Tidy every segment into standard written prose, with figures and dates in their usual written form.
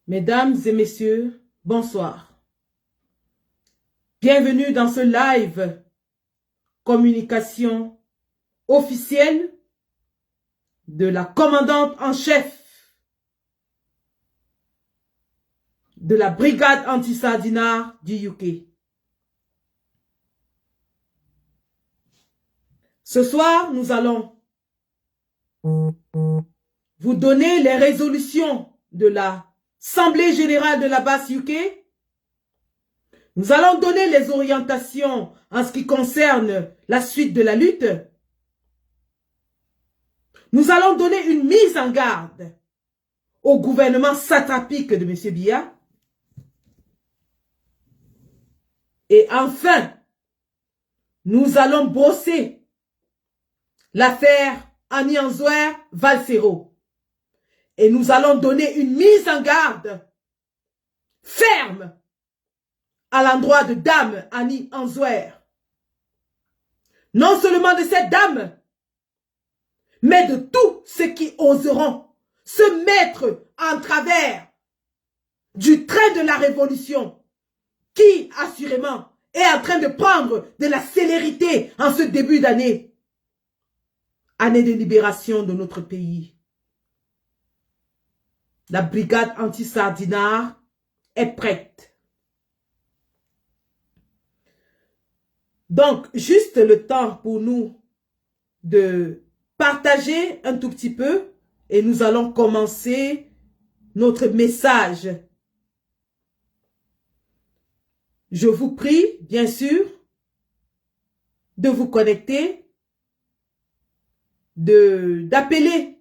Mesdames et messieurs, bonsoir. Bienvenue dans ce live communication officielle de la commandante en chef de la brigade anti-sardinard du UK. Ce soir, nous allons vous donner les résolutions de l'Assemblée générale de la base UK. Nous allons donner les orientations en ce qui concerne la suite de la lutte. Nous allons donner une mise en garde au gouvernement satrapique de M. Biya. Et enfin, nous allons brosser l'affaire Annie Anzouer-Valsero. Et nous allons donner une mise en garde ferme à l'endroit de dame Annie Anzouer. Non seulement de cette dame, mais de tous ceux qui oseront se mettre en travers du train de la révolution qui, assurément, est en train de prendre de la célérité en ce début d'année. Année de libération de notre pays. La brigade anti-sardinard est prête. Donc, juste le temps pour nous de partager un tout petit peu et nous allons commencer notre message. Je vous prie, bien sûr, de vous connecter, d'appeler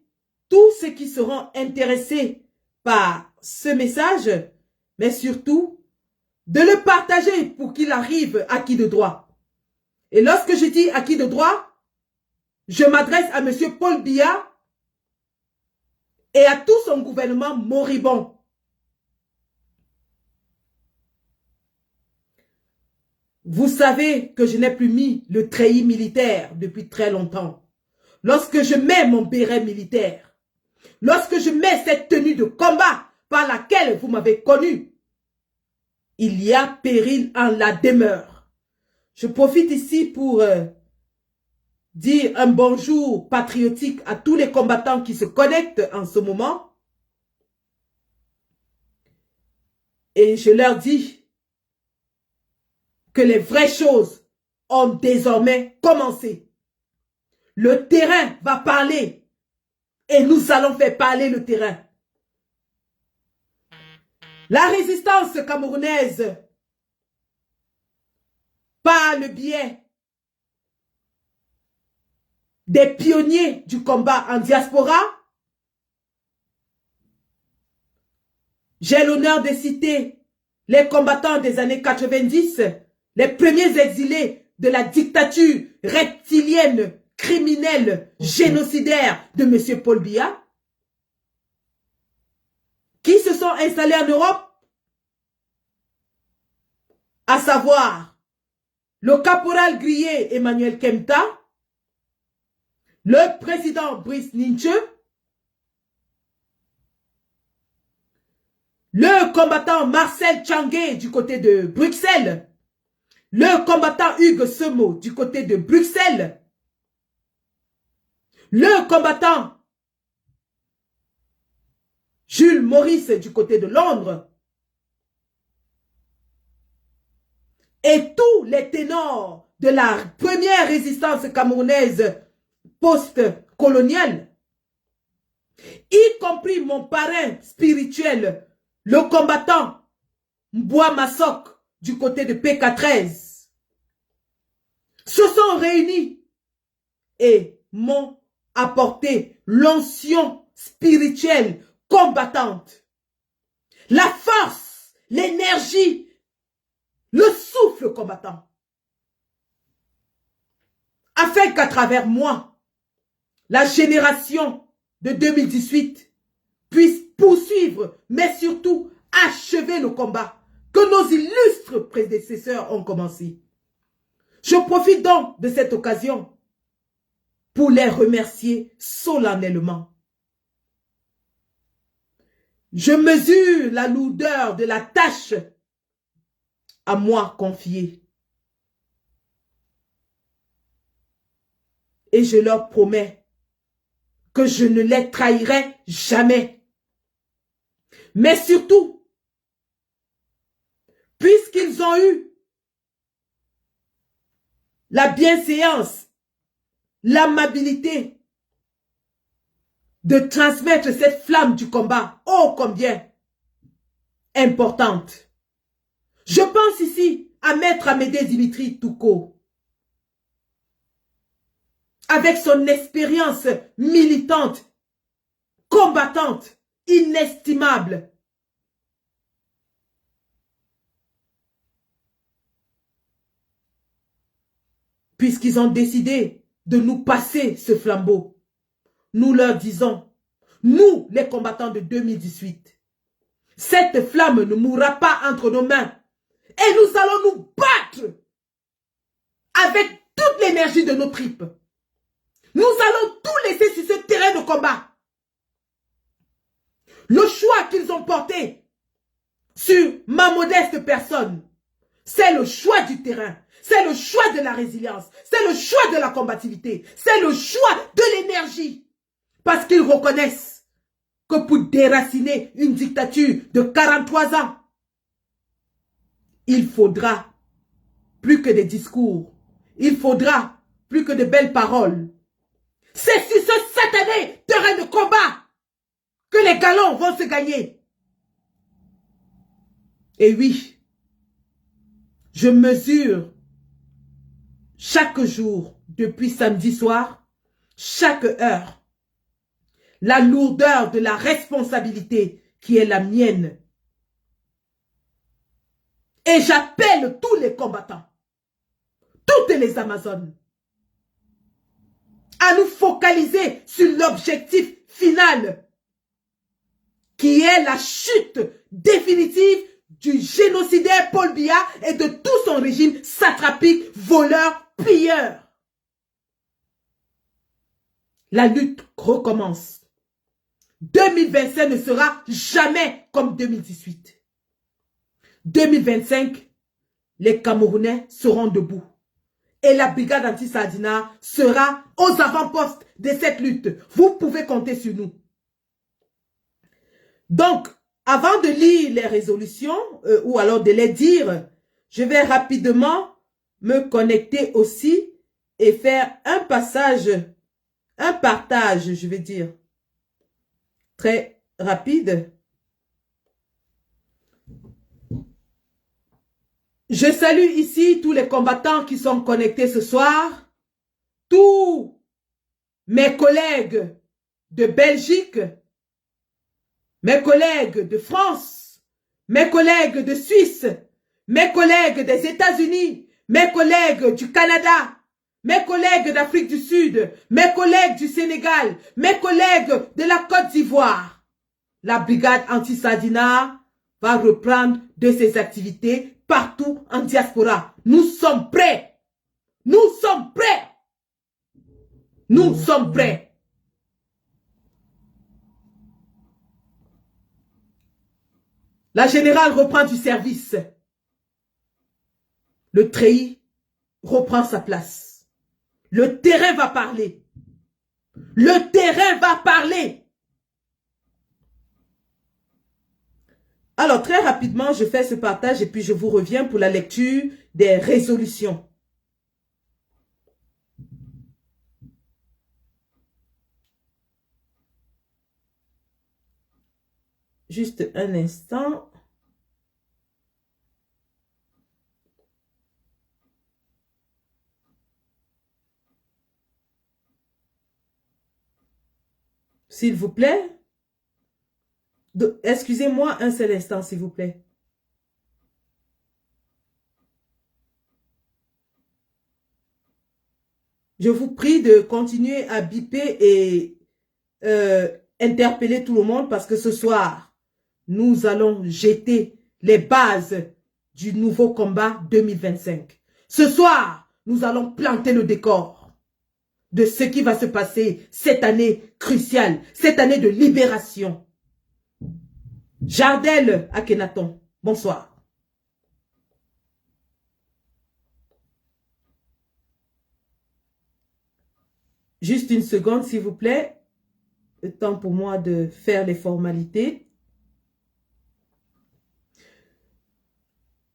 tous ceux qui seront intéressés par ce message, mais surtout de le partager pour qu'il arrive à qui de droit. Et lorsque je dis à qui de droit, je m'adresse à M. Paul Biya et à tout son gouvernement moribond. Vous savez que je n'ai plus mis le treillis militaire depuis très longtemps. Lorsque je mets mon béret militaire, lorsque je mets cette tenue de combat par laquelle vous m'avez connu, il y a péril en la demeure. Je profite ici pour dire un bonjour patriotique à tous les combattants qui se connectent en ce moment. Et je leur dis que les vraies choses ont désormais commencé. Le terrain va parler et nous allons faire parler le terrain. La résistance camerounaise, par le biais des pionniers du combat en diaspora, j'ai l'honneur de citer les combattants des années 90, les premiers exilés de la dictature reptilienne, criminelle, génocidaire de M. Paul Biya, qui se sont installés en Europe, à savoir le caporal grillé Emmanuel Kemta, le président Brice Ninche, le combattant Marcel Tchangé du côté de Bruxelles, le combattant Hugues Semo du côté de Bruxelles, le combattant Jules Maurice du côté de Londres, et tous les ténors de la première résistance camerounaise post-coloniale, y compris mon parrain spirituel, le combattant Mboua Massok du côté de PK13, se sont réunis et m'ont apporté l'onction spirituelle combattante, la force, l'énergie, le souffle combattant, afin qu'à travers moi, la génération de 2018 puisse poursuivre, mais surtout achever le combat que nos illustres prédécesseurs ont commencé. Je profite donc de cette occasion pour les remercier solennellement. Je mesure la lourdeur de la tâche à moi confiée. Et je leur promets que je ne les trahirai jamais. Mais surtout, puisqu'ils ont eu la bienséance, l'amabilité de transmettre cette flamme du combat, ô combien importante. Je pense ici à Maître Amédée Dimitri Touko, avec son expérience militante, combattante, inestimable. Puisqu'ils ont décidé de nous passer ce flambeau, nous leur disons, nous les combattants de 2018, cette flamme ne mourra pas entre nos mains et nous allons nous battre avec toute l'énergie de nos tripes. Nous allons tout laisser sur ce terrain de combat. Le choix qu'ils ont porté sur ma modeste personne, c'est le choix du terrain, c'est le choix de la résilience, c'est le choix de la combativité, c'est le choix de l'énergie. Parce qu'ils reconnaissent que pour déraciner une dictature de 43 ans, il faudra plus que des discours, il faudra plus que de belles paroles. C'est sur ce satané terrain de combat que les galons vont se gagner. Et oui, je mesure chaque jour, depuis samedi soir, chaque heure, la lourdeur de la responsabilité qui est la mienne. Et j'appelle tous les combattants, toutes les Amazones, à nous focaliser sur l'objectif final, qui est la chute définitive du génocidaire Paul Biya et de tout son régime satrapique, voleur, pilleur. La lutte recommence. 2025 ne sera jamais comme 2018. 2025, les Camerounais seront debout. Et la brigade anti-Sardina sera aux avant-postes de cette lutte. Vous pouvez compter sur nous. Donc, avant de lire les résolutions, ou alors de les dire, je vais rapidement me connecter aussi et faire un passage, un partage, je vais dire, très rapide. Je salue ici tous les combattants qui sont connectés ce soir, tous mes collègues de Belgique, mes collègues de France, mes collègues de Suisse, mes collègues des États-Unis, mes collègues du Canada, mes collègues d'Afrique du Sud, mes collègues du Sénégal, mes collègues de la Côte d'Ivoire. La brigade anti-Sardina va reprendre de ses activités partout en diaspora. Nous sommes prêts. Nous sommes prêts. Nous sommes prêts. La générale reprend du service. Le treillis reprend sa place. Le terrain va parler. Le terrain va parler. Alors, très rapidement, je fais ce partage et puis je vous reviens pour la lecture des résolutions. Juste un instant. S'il vous plaît. Excusez-moi un seul instant, s'il vous plaît. Je vous prie de continuer à biper et interpeller tout le monde parce que ce soir, nous allons jeter les bases du nouveau combat 2025. Ce soir, nous allons planter le décor de ce qui va se passer cette année cruciale, cette année de libération. Jardel Akhenaton, bonsoir. Juste une seconde, s'il vous plaît. Le temps pour moi de faire les formalités.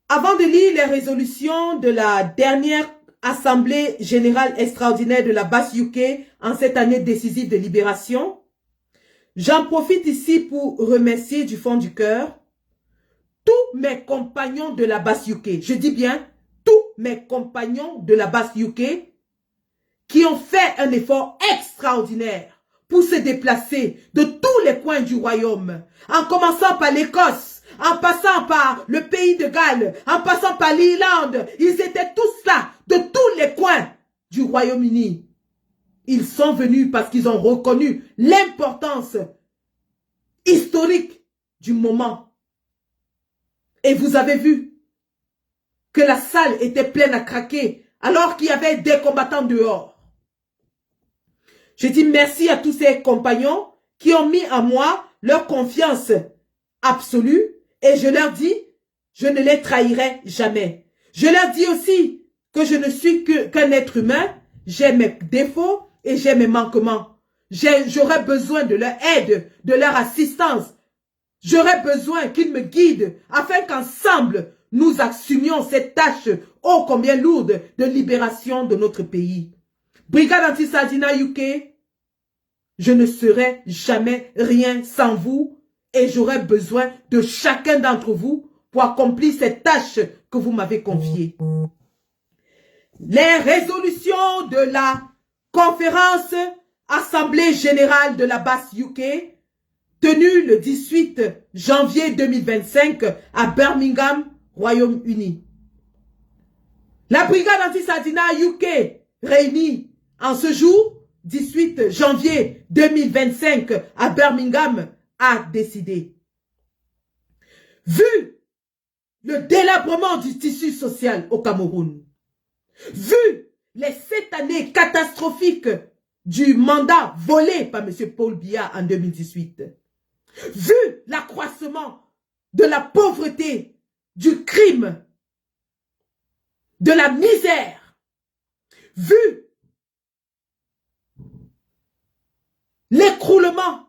Avant de lire les résolutions de la dernière Assemblée générale extraordinaire de la BAS-UK en cette année décisive de libération, j'en profite ici pour remercier du fond du cœur tous mes compagnons de la BAS-UK. Je dis bien tous mes compagnons de la BAS-UK qui ont fait un effort extraordinaire pour se déplacer de tous les coins du royaume, en commençant par l'Écosse, en passant par le pays de Galles, en passant par l'Irlande. Ils étaient tous là, de tous les coins du Royaume-Uni. Ils sont venus parce qu'ils ont reconnu l'importance historique du moment. Et vous avez vu que la salle était pleine à craquer alors qu'il y avait des combattants dehors. Je dis merci à tous ces compagnons qui ont mis en moi leur confiance absolue et je leur dis, je ne les trahirai jamais. Je leur dis aussi que je ne suis qu'un être humain, j'ai mes défauts et j'ai mes manquements. J'aurais besoin de leur aide, de leur assistance. J'aurais besoin qu'ils me guident afin qu'ensemble, nous assumions cette tâche ô combien lourde de libération de notre pays. Brigade Anti-Sardina UK, je ne serai jamais rien sans vous et j'aurai besoin de chacun d'entre vous pour accomplir cette tâche que vous m'avez confiée. Les résolutions de la conférence Assemblée générale de la BAS-UK tenue le 18 janvier 2025 à Birmingham, Royaume-Uni. La brigade anti-Sardina UK réunie en ce jour, 18 janvier 2025 à Birmingham, a décidé. Vu le délabrement du tissu social au Cameroun, vu les 7 années catastrophiques du mandat volé par M. Paul Biya en 2018, vu l'accroissement de la pauvreté, du crime, de la misère, vu l'écroulement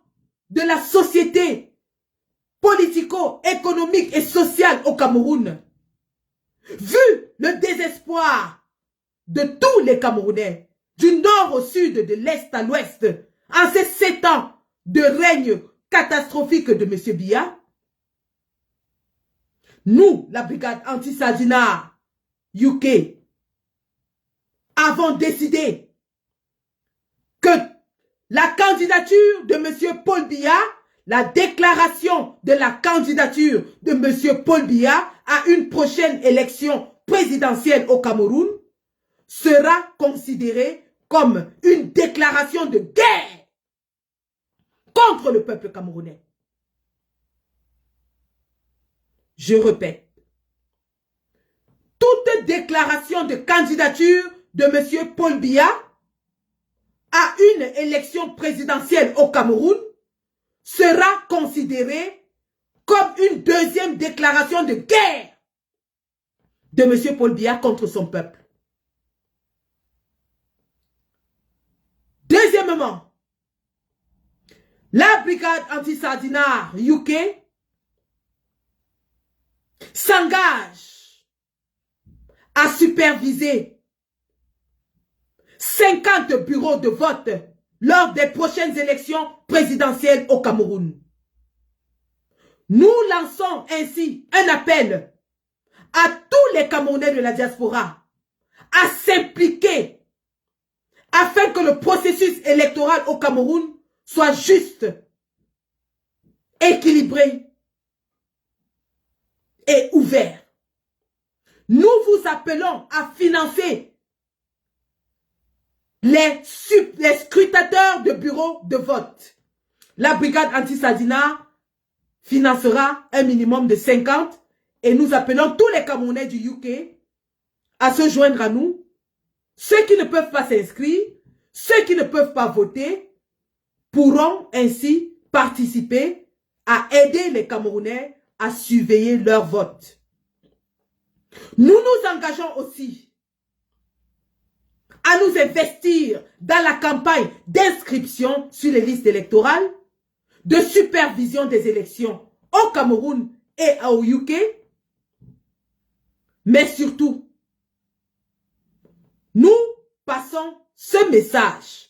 de la société politico-économique et sociale au Cameroun, vu le désespoir de tous les Camerounais, du nord au sud, de l'est à l'ouest, en ces 7 ans de règne catastrophique de M. Biya, nous, la brigade anti-Sardina UK, avons décidé que la candidature de M. Paul Biya, la déclaration de la candidature de M. Paul Biya à une prochaine élection présidentielle au Cameroun sera considérée comme une déclaration de guerre contre le peuple camerounais. Je répète, toute déclaration de candidature de M. Paul Biya à une élection présidentielle au Cameroun sera considérée comme une deuxième déclaration de guerre de M. Paul Biya contre son peuple. Deuxièmement, la brigade anti-Sardinat UK s'engage à superviser 50 bureaux de vote lors des prochaines élections présidentielles au Cameroun. Nous lançons ainsi un appel à tous les Camerounais de la diaspora à s'impliquer afin que le processus électoral au Cameroun soit juste, équilibré et ouvert. Nous vous appelons à financer les scrutateurs de bureaux de vote. La brigade anti-Sardinat financera un minimum de 50 et nous appelons tous les Camerounais du UK à se joindre à nous. Ceux qui ne peuvent pas s'inscrire, ceux qui ne peuvent pas voter, pourront ainsi participer à aider les Camerounais à surveiller leur vote. Nous nous engageons aussi à nous investir dans la campagne d'inscription sur les listes électorales, de supervision des élections au Cameroun et au UK, mais surtout, nous passons ce message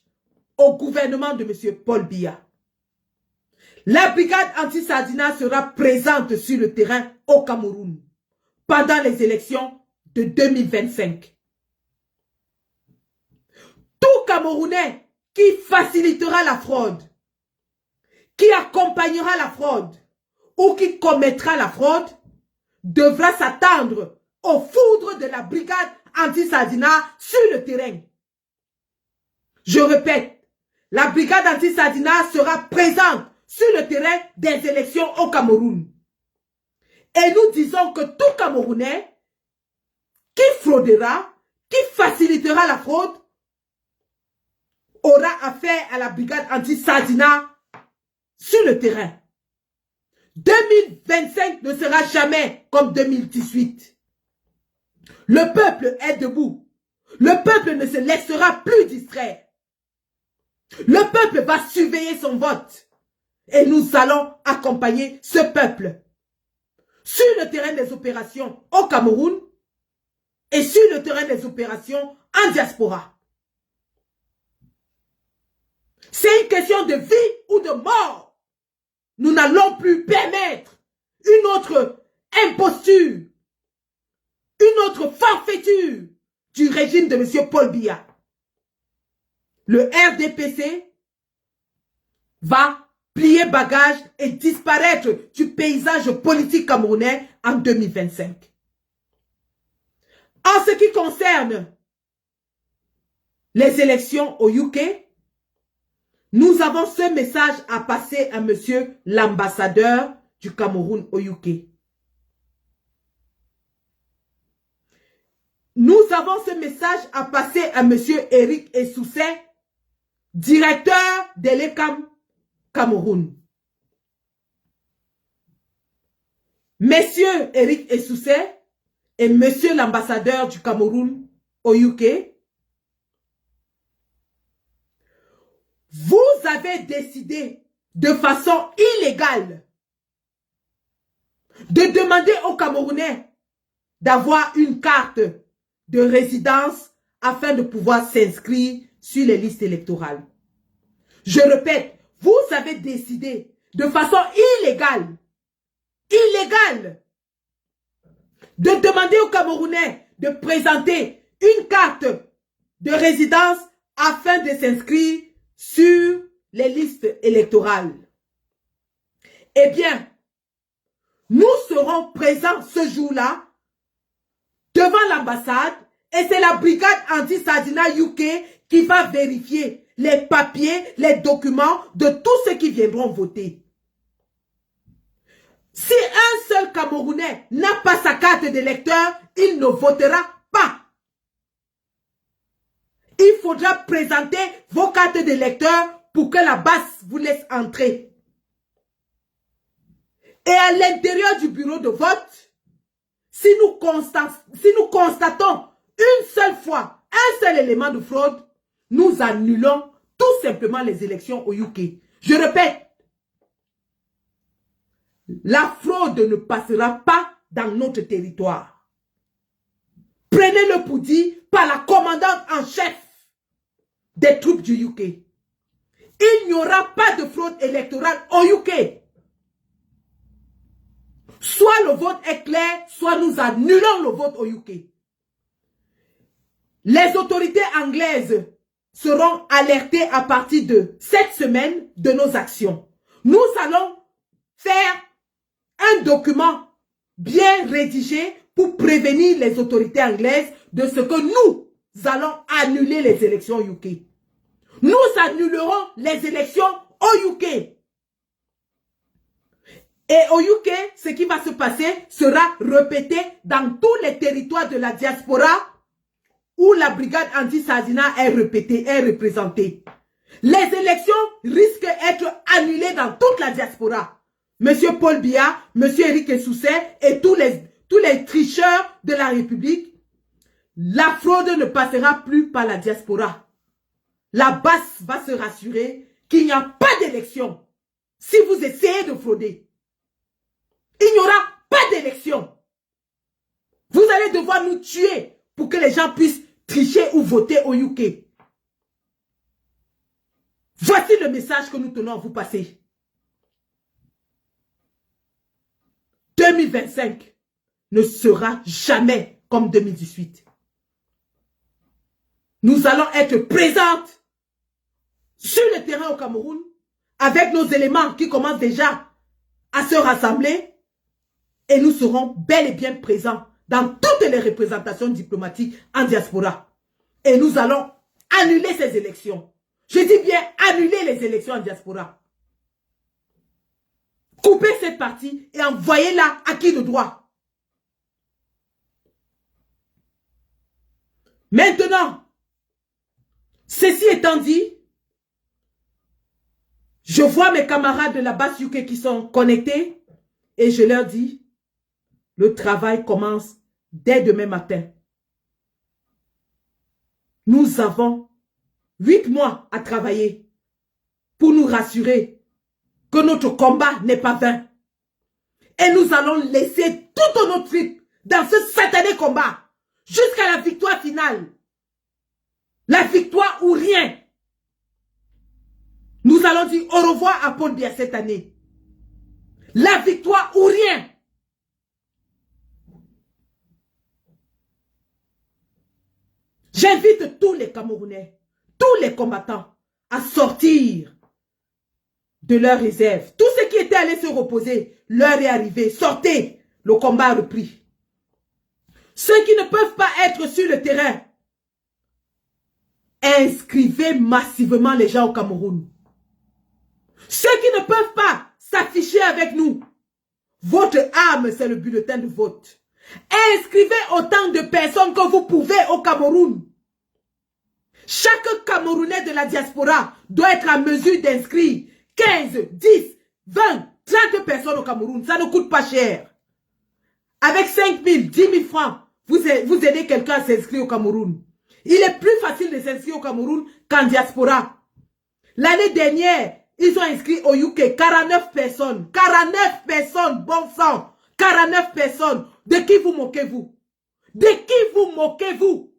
au gouvernement de M. Paul Biya. La brigade anti-Sardinat sera présente sur le terrain au Cameroun pendant les élections de 2025. Tout Camerounais qui facilitera la fraude, qui accompagnera la fraude ou qui commettra la fraude devra s'attendre aux foudres de la brigade anti-Sardinat sur le terrain. Je répète, la brigade anti-Sardinat sera présente sur le terrain des élections au Cameroun. Et nous disons que tout Camerounais qui fraudera, qui facilitera la fraude, aura affaire à la brigade anti-Sardinat sur le terrain. 2025 ne sera jamais comme 2018. Le peuple est debout. Le peuple ne se laissera plus distraire. Le peuple va surveiller son vote. Et nous allons accompagner ce peuple sur le terrain des opérations au Cameroun et sur le terrain des opérations en diaspora. C'est une question de vie ou de mort. Nous n'allons plus permettre une autre imposture, une autre forfaiture du régime de M. Paul Biya. Le RDPC va plier bagage et disparaître du paysage politique camerounais en 2025. En ce qui concerne les élections au UK, nous avons ce message à passer à monsieur l'ambassadeur du Cameroun au UK. Nous avons ce message à passer à monsieur Eric Essoussé, directeur de l'ECAM Cameroun. Monsieur Eric Essoussé et monsieur l'ambassadeur du Cameroun au UK, vous avez décidé de façon illégale de demander aux Camerounais d'avoir une carte de résidence afin de pouvoir s'inscrire sur les listes électorales. Je répète, vous avez décidé de façon illégale, de demander aux Camerounais de présenter une carte de résidence afin de s'inscrire sur les listes électorales. Eh bien, nous serons présents ce jour-là devant l'ambassade et c'est la brigade anti-Sardinat UK qui va vérifier les papiers, les documents de tous ceux qui viendront voter. Si un seul Camerounais n'a pas sa carte d'électeur, il ne votera pas. Il faudra présenter vos cartes d'électeur pour que la base vous laisse entrer. Et à l'intérieur du bureau de vote, si nous constatons une seule fois un seul élément de fraude, nous annulons tout simplement les élections au UK. Je répète, la fraude ne passera pas dans notre territoire. Prenez-le pour dit par la commandante en chef des troupes du UK. Il n'y aura pas de fraude électorale au UK. Soit le vote est clair, soit nous annulons le vote au UK. Les autorités anglaises seront alertées à partir de cette semaine de nos actions. Nous allons faire un document bien rédigé pour prévenir les autorités anglaises de ce que nous allons annuler les élections au UK. Nous annulerons les élections au UK. Et au UK, ce qui va se passer sera répété dans tous les territoires de la diaspora où la brigade anti-Sardina est représentée. Les élections risquent d'être annulées dans toute la diaspora. Monsieur Paul Biya, Monsieur Eric Essousset et tous les tricheurs de la République, la fraude ne passera plus par la diaspora. La base va se rassurer qu'il n'y a pas d'élection si vous essayez de frauder. Il n'y aura pas d'élection. Vous allez devoir nous tuer pour que les gens puissent tricher ou voter au UK. Voici le message que nous tenons à vous passer. 2025 ne sera jamais comme 2018. Nous allons être présentes sur le terrain au Cameroun avec nos éléments qui commencent déjà à se rassembler et nous serons bel et bien présents dans toutes les représentations diplomatiques en diaspora. Et nous allons annuler ces élections. Je dis bien annuler les élections en diaspora. Coupez cette partie et envoyez-la à qui de droit. Maintenant, ceci étant dit, je vois mes camarades de la base UK qui sont connectés et je leur dis, le travail commence dès demain matin. Nous avons 8 mois à travailler pour nous rassurer que notre combat n'est pas vain. Et nous allons laisser toute notre tripes dans ce satané combat jusqu'à la victoire finale. La victoire ou rien. Nous allons dire au revoir à Paul Biya cette année. La victoire ou rien. J'invite tous les Camerounais, tous les combattants à sortir de leur réserve. Tous ceux qui étaient allés se reposer, l'heure est arrivée. Sortez, le combat a repris. Ceux qui ne peuvent pas être sur le terrain, inscrivez massivement les gens au Cameroun. Ceux qui ne peuvent pas s'afficher avec nous, votre arme, c'est le bulletin de vote. Inscrivez autant de personnes que vous pouvez au Cameroun. Chaque Camerounais de la diaspora doit être en mesure d'inscrire 15, 10, 20, 30 personnes au Cameroun. Ça ne coûte pas cher. Avec 5 000, 10 000 francs, vous aidez quelqu'un à s'inscrire au Cameroun. Il est plus facile de s'inscrire au Cameroun qu'en diaspora. L'année dernière, ils ont inscrit au UK 49 personnes. 49 personnes, bon sang. 49 personnes. De qui vous moquez-vous? De qui vous moquez-vous?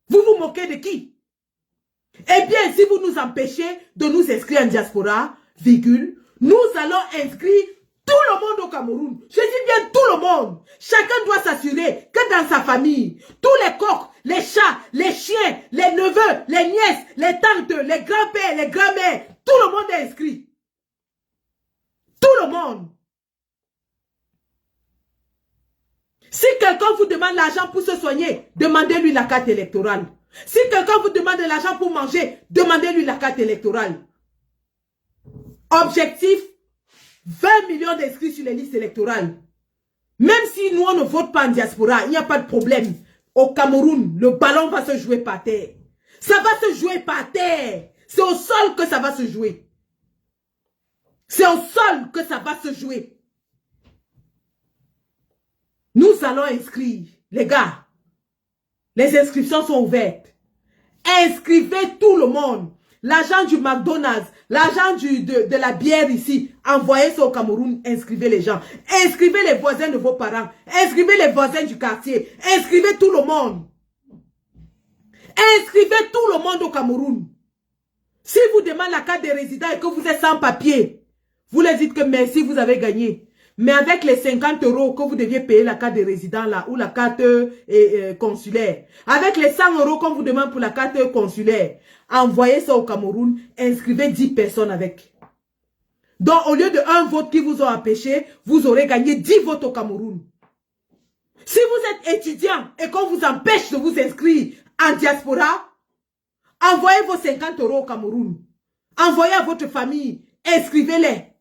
Vous vous moquez de qui? Eh bien, si vous nous empêchez de nous inscrire en diaspora, virgule, nous allons inscrire tout le monde au Cameroun. Je dis bien tout le monde. Chacun doit s'assurer que dans sa famille, tous les coqs, les chats, les chiens, les neveux, les nièces, les tantes, les grands-pères, les grands-mères, tout le monde est inscrit. Tout le monde. Si quelqu'un vous demande l'argent pour se soigner, demandez-lui la carte électorale. Si quelqu'un vous demande de l'argent pour manger, demandez-lui la carte électorale. Objectif, 20 millions d'inscrits sur les listes électorales. Même si nous, on ne vote pas en diaspora, il n'y a pas de problème. Au Cameroun, le ballon va se jouer par terre. Ça va se jouer par terre. C'est au sol que ça va se jouer. C'est au sol que ça va se jouer. Nous allons inscrire, les gars. Les inscriptions sont ouvertes. Inscrivez tout le monde. L'agent du McDonald's, l'agent de la bière ici, envoyez ça au Cameroun, inscrivez les gens. Inscrivez les voisins de vos parents. Inscrivez les voisins du quartier. Inscrivez tout le monde. Inscrivez tout le monde au Cameroun. Si vous demandez la carte de résident et que vous êtes sans papier, vous leur dites que merci, vous avez gagné. Mais avec les 50 € que vous deviez payer la carte de résident là, ou la carte consulaire, avec les 100 € qu'on vous demande pour la carte consulaire, envoyez ça au Cameroun, inscrivez 10 personnes avec. Donc au lieu de 1 vote qui vous ont empêché, vous aurez gagné 10 votes au Cameroun. Si vous êtes étudiant et qu'on vous empêche de vous inscrire en diaspora, envoyez vos 50 € au Cameroun. Envoyez à votre famille, inscrivez-les.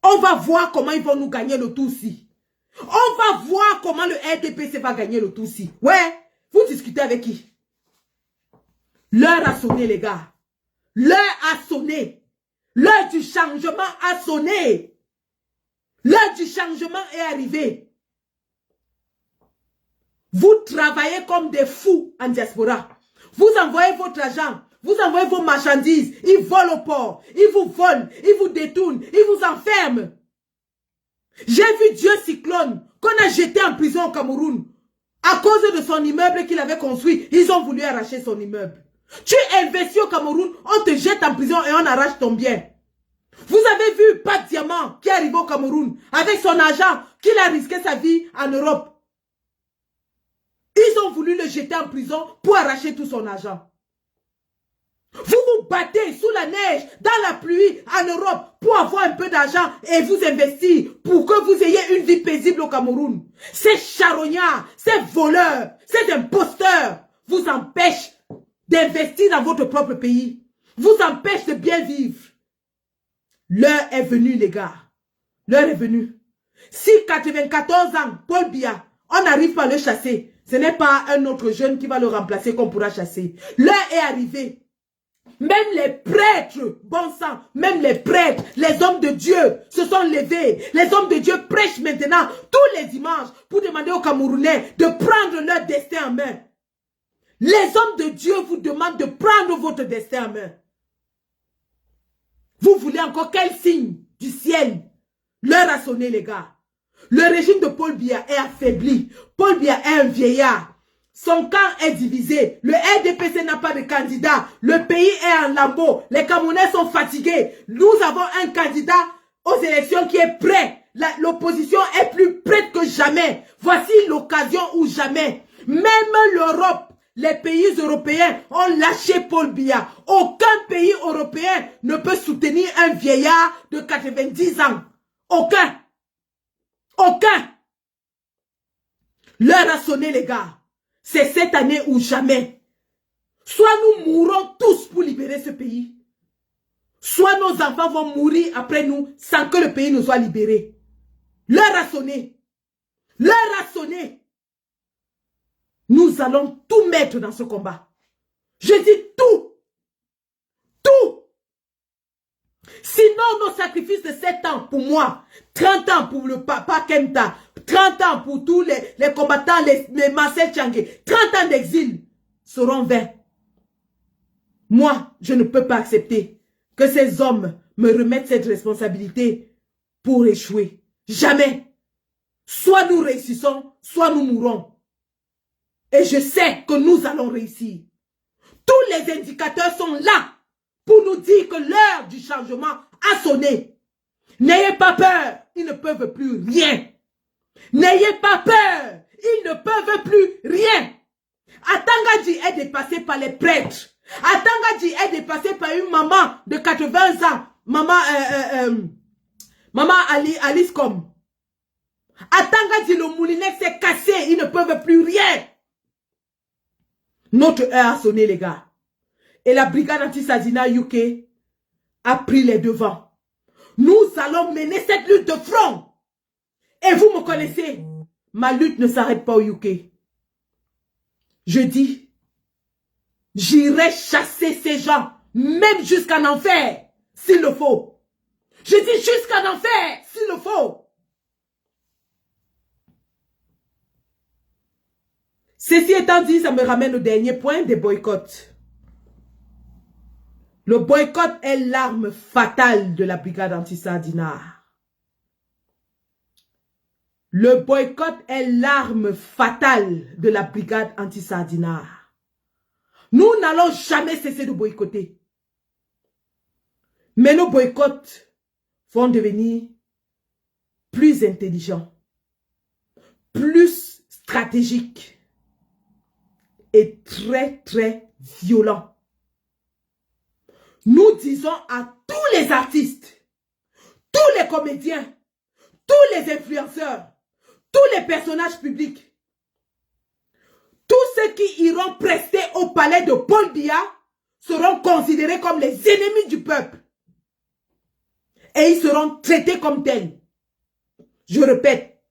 On va voir comment ils vont nous gagner le Tutsi. On va voir comment le RDPC va gagner le Tutsi. Ouais, vous discutez avec qui? L'heure a sonné, les gars. L'heure a sonné. L'heure du changement a sonné. L'heure du changement est arrivée. Vous travaillez comme des fous en diaspora. Vous envoyez votre argent. Vous envoyez vos marchandises, ils volent au port, ils vous volent, ils vous détournent, ils vous enferment. J'ai vu Dieu Cyclone qu'on a jeté en prison au Cameroun. À cause de son immeuble qu'il avait construit, ils ont voulu arracher son immeuble. Tu investis au Cameroun, on te jette en prison et on arrache ton bien. Vous avez vu Pat Diamant qui est arrivé au Cameroun avec son argent, qu'il a risqué sa vie en Europe. Ils ont voulu le jeter en prison pour arracher tout son argent. Vous vous battez sous la neige, dans la pluie, en Europe, pour avoir un peu d'argent et vous investir pour que vous ayez une vie paisible au Cameroun. Ces charognards, ces voleurs, ces imposteurs vous empêchent d'investir dans votre propre pays. Vous empêchent de bien vivre. L'heure est venue, les gars. L'heure est venue. Si 94 ans, Paul Biya, on n'arrive pas à le chasser, ce n'est pas un autre jeune qui va le remplacer qu'on pourra chasser. L'heure est arrivée. Même les prêtres, bon sang, même les prêtres, les hommes de Dieu se sont levés. Les hommes de Dieu prêchent maintenant tous les dimanches pour demander aux Camerounais de prendre leur destin en main. Les hommes de Dieu vous demandent de prendre votre destin en main. Vous voulez encore quel signe du ciel? L'heure a sonné, les gars. Le régime de Paul Biya est affaibli. Paul Biya est un vieillard. Son camp est divisé. Le RDPC n'a pas de candidat. Le pays est en lambeaux. Les Camerounais sont fatigués. Nous avons un candidat aux élections qui est prêt. L'opposition est plus prête que jamais. Voici l'occasion ou jamais. Même l'Europe, les pays européens ont lâché Paul Biya. Aucun pays européen ne peut soutenir un vieillard de 90 ans. Aucun. Aucun. L'heure a sonné, les gars. C'est cette année ou jamais. Soit nous mourrons tous pour libérer ce pays, soit nos enfants vont mourir après nous sans que le pays nous soit libéré. L'heure a sonné. L'heure a sonné. Nous allons tout mettre dans ce combat. Je dis tout. Tout. Sinon, nos sacrifices de 7 ans pour moi, 30 ans pour le papa Kenta, 30 ans pour tous les combattants, les Marcel Tchangé, 30 ans d'exil seront vains. Moi, je ne peux pas accepter que ces hommes me remettent cette responsabilité pour échouer. Jamais. Soit nous réussissons, soit nous mourrons. Et je sais que nous allons réussir. Tous les indicateurs sont là pour nous dire que l'heure du changement a sonné. N'ayez pas peur, ils ne peuvent plus rien. N'ayez pas peur, ils ne peuvent plus rien. Atangadji est dépassé par les prêtres. Atangadji est dépassé par une maman de 80 ans. Maman Alice comme. Atangadji, le moulinet s'est cassé, ils ne peuvent plus rien. Notre heure a sonné, les gars. Et la brigade anti-Sadina UK a pris les devants. Nous allons mener cette lutte de front. Et vous me connaissez, ma lutte ne s'arrête pas au UK. Je dis, j'irai chasser ces gens, même jusqu'en enfer, s'il le faut. Je dis jusqu'en enfer, s'il le faut. Ceci étant dit, ça me ramène au dernier point des boycotts. Le boycott est l'arme fatale de la brigade anti-Sardinard. Le boycott est l'arme fatale de la brigade anti-Sardinard. Nous n'allons jamais cesser de boycotter. Mais nos boycotts vont devenir plus intelligents, plus stratégiques et très, très violents. Nous disons à tous les artistes, tous les comédiens, tous les influenceurs, tous les personnages publics, tous ceux qui iront prester au palais de Paul Biya seront considérés comme les ennemis du peuple. Et ils seront traités comme tels. Je répète,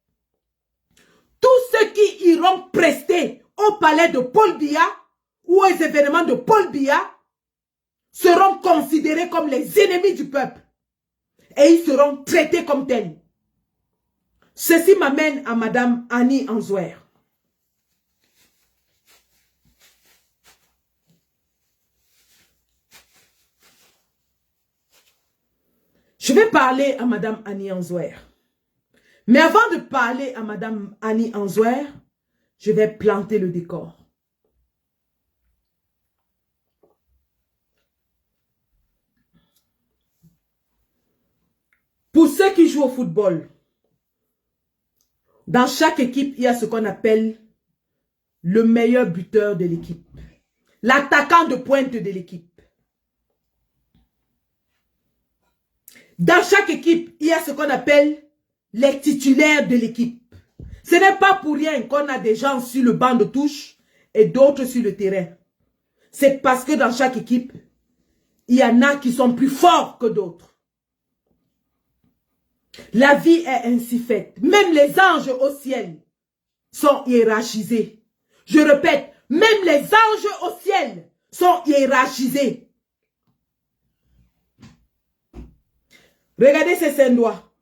tous ceux qui iront prester au palais de Paul Biya ou aux événements de Paul Biya seront considérés comme les ennemis du peuple. Et ils seront traités comme tels. Ceci m'amène à Madame Annie Anzouer. Je vais parler à Madame Annie Anzouer. Mais avant de parler à Madame Annie Anzouer, je vais planter le décor. Pour ceux qui jouent au football, dans chaque équipe, il y a ce qu'on appelle le meilleur buteur de l'équipe. L'attaquant de pointe de l'équipe. Dans chaque équipe, il y a ce qu'on appelle les titulaires de l'équipe. Ce n'est pas pour rien qu'on a des gens sur le banc de touche et d'autres sur le terrain. C'est parce que dans chaque équipe, il y en a qui sont plus forts que d'autres. La vie est ainsi faite. Même les anges au ciel sont hiérarchisés. Je répète, même les anges au ciel sont hiérarchisés. Regardez ces 5 doigts.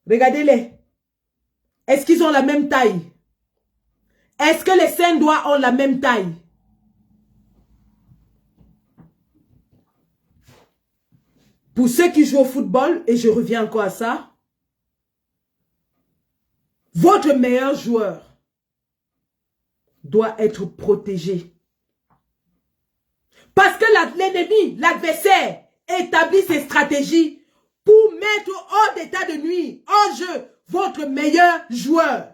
Regardez-les. Est-ce qu'ils ont la même taille? Est-ce que les 5 doigts ont la même taille? Pour ceux qui jouent au football, et je reviens encore à ça, votre meilleur joueur doit être protégé. Parce que l'ennemi, l'adversaire, établit ses stratégies pour mettre hors d'état de nuire, en jeu, votre meilleur joueur.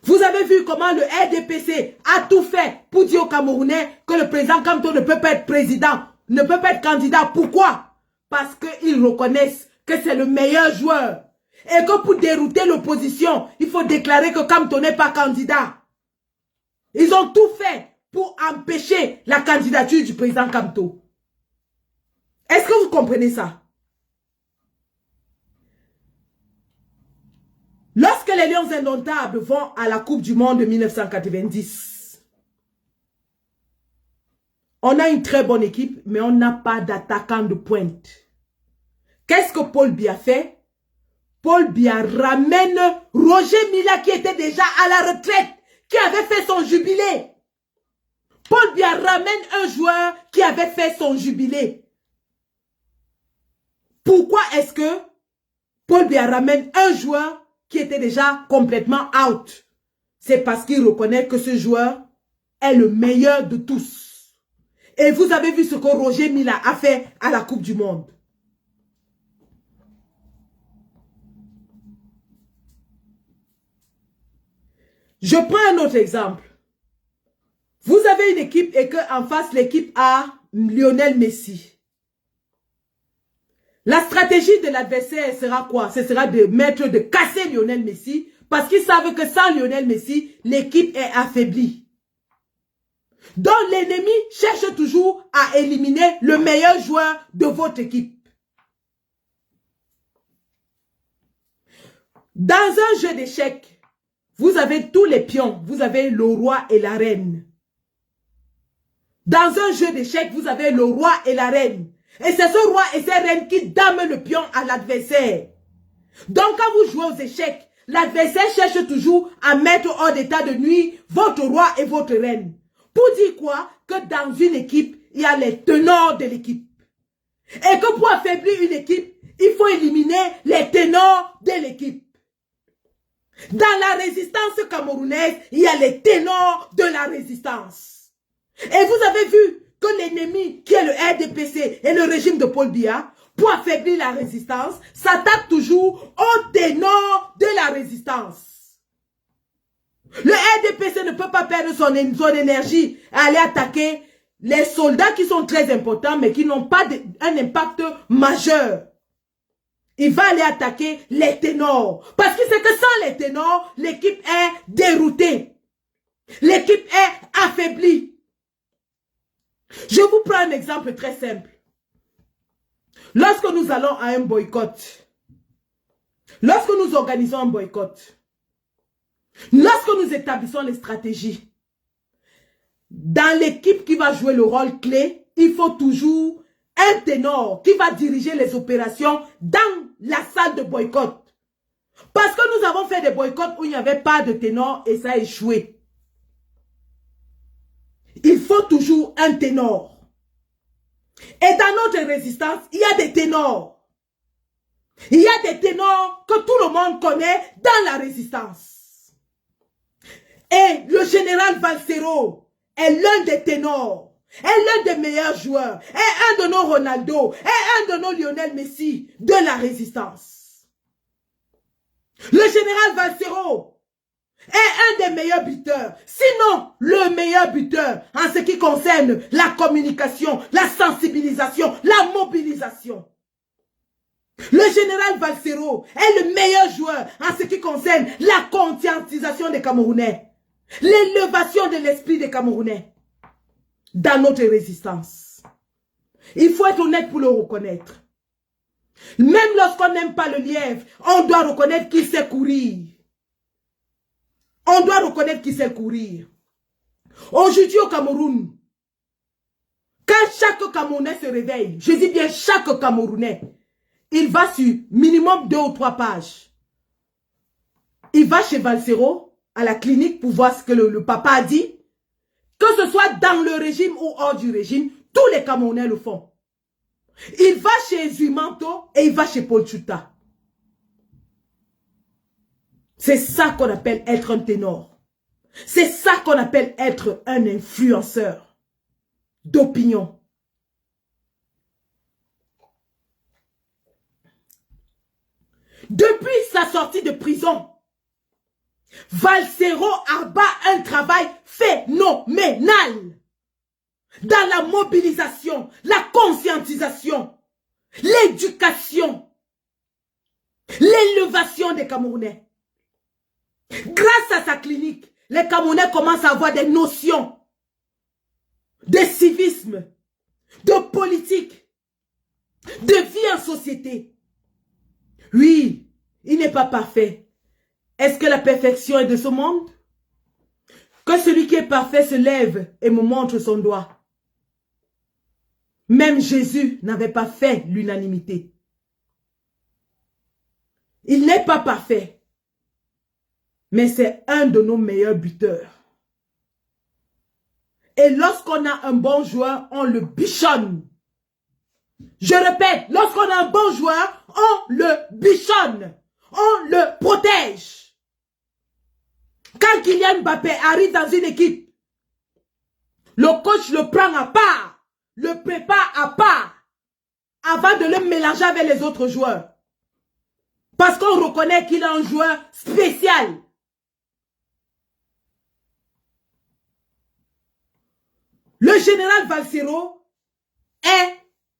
Vous avez vu comment le RDPC a tout fait pour dire aux Camerounais que le président Kamto ne peut pas être président, ne peut pas être candidat. Pourquoi? Parce qu'ils reconnaissent que c'est le meilleur joueur. Et que pour dérouter l'opposition, il faut déclarer que Kamto n'est pas candidat. Ils ont tout fait pour empêcher la candidature du président Kamto. Est-ce que vous comprenez ça? Lorsque les Lions indomptables vont à la Coupe du Monde de 1990, on a une très bonne équipe, mais on n'a pas d'attaquant de pointe. Qu'est-ce que Paul Biya fait? Paul Biya ramène Roger Mila qui était déjà à la retraite, qui avait fait son jubilé. Paul Biya ramène un joueur qui avait fait son jubilé. Pourquoi est-ce que Paul Biya ramène un joueur qui était déjà complètement out? C'est parce qu'il reconnaît que ce joueur est le meilleur de tous. Et vous avez vu ce que Roger Mila a fait à la Coupe du Monde. Je prends un autre exemple. Vous avez une équipe et qu'en face, l'équipe a Lionel Messi. La stratégie de l'adversaire sera quoi? Ce sera de casser Lionel Messi parce qu'ils savent que sans Lionel Messi, l'équipe est affaiblie. Donc l'ennemi cherche toujours à éliminer le meilleur joueur de votre équipe. Dans un jeu d'échecs, vous avez tous les pions. Vous avez le roi et la reine. Dans un jeu d'échecs, vous avez le roi et la reine. Et c'est ce roi et cette reine qui dament le pion à l'adversaire. Donc quand vous jouez aux échecs, L'adversaire cherche toujours à mettre hors d'état de nuire votre roi et votre reine. Pour dire quoi? Que dans une équipe, il y a les tenors de l'équipe. Et que pour affaiblir une équipe, il faut éliminer les ténors de l'équipe. Dans la résistance camerounaise, il y a les ténors de la résistance. Et vous avez vu que l'ennemi, qui est le RDPC et le régime de Paul Biya, pour affaiblir la résistance, s'attaque toujours aux ténors de la résistance. Le RDPC ne peut pas perdre son énergie à aller attaquer les soldats qui sont très importants, mais qui n'ont pas un impact majeur. Il va aller attaquer les ténors. Parce qu'il sait que sans les ténors, l'équipe est déroutée. L'équipe est affaiblie. Je vous prends un exemple très simple. Lorsque nous allons à un boycott, lorsque nous organisons un boycott, lorsque nous établissons les stratégies, dans l'équipe qui va jouer le rôle clé, il faut toujours un ténor qui va diriger les opérations dans la salle de boycott. Parce que nous avons fait des boycotts où il n'y avait pas de ténor et ça a échoué. Il faut toujours un ténor. Et dans notre résistance, il y a des ténors. Il y a des ténors que tout le monde connaît dans la résistance. Et le général Valsero est l'un des ténors, est l'un des meilleurs joueurs, est un de nos Ronaldo, est un de nos Lionel Messi de la résistance. Le général Valsero est un des meilleurs buteurs, sinon le meilleur buteur en ce qui concerne la communication, la sensibilisation, la mobilisation. Le général Valsero est le meilleur joueur en ce qui concerne la conscientisation des Camerounais, l'élévation de l'esprit des Camerounais dans notre résistance. Il faut être honnête pour le reconnaître. Même lorsqu'on n'aime pas le lièvre, on doit reconnaître qu'il sait courir. On doit reconnaître qu'il sait courir. Aujourd'hui au Cameroun, quand chaque Camerounais se réveille, je dis bien chaque Camerounais, il va sur minimum 2 ou 3 pages. Il va chez Valsero, à la clinique, pour voir ce que le papa a dit. Que ce soit dans le régime ou hors du régime, tous les Camerounais le font. Il va chez Zuimanto et il va chez Paul Tchouta. C'est ça qu'on appelle être un ténor. C'est ça qu'on appelle être un influenceur d'opinion. Depuis sa sortie de prison, Valsero abat un travail phénoménal dans la mobilisation, la conscientisation, l'éducation, l'élévation des Camerounais. Grâce à sa clinique, les Camerounais commencent à avoir des notions de civisme, de politique, de vie en société. Oui, il n'est pas parfait. Est-ce que la perfection est de ce monde? Que celui qui est parfait se lève et me montre son doigt. Même Jésus n'avait pas fait l'unanimité. Il n'est pas parfait. Mais c'est un de nos meilleurs buteurs. Et lorsqu'on a un bon joueur, on le bichonne. Je répète, lorsqu'on a un bon joueur, on le bichonne. On le protège. Quand Kylian Mbappé arrive dans une équipe, le coach le prend à part, le prépare à part, avant de le mélanger avec les autres joueurs. Parce qu'on reconnaît qu'il est un joueur spécial. Le général Valsero est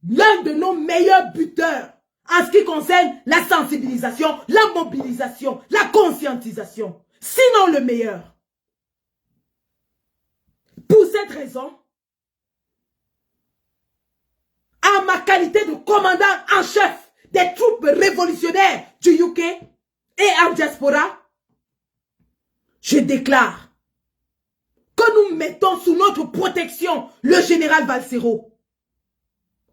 l'un de nos meilleurs buteurs en ce qui concerne la sensibilisation, la mobilisation, la conscientisation. Sinon le meilleur. Pour cette raison, en ma qualité de commandant en chef des troupes révolutionnaires du UK et en diaspora, je déclare que nous mettons sous notre protection le général Valsero.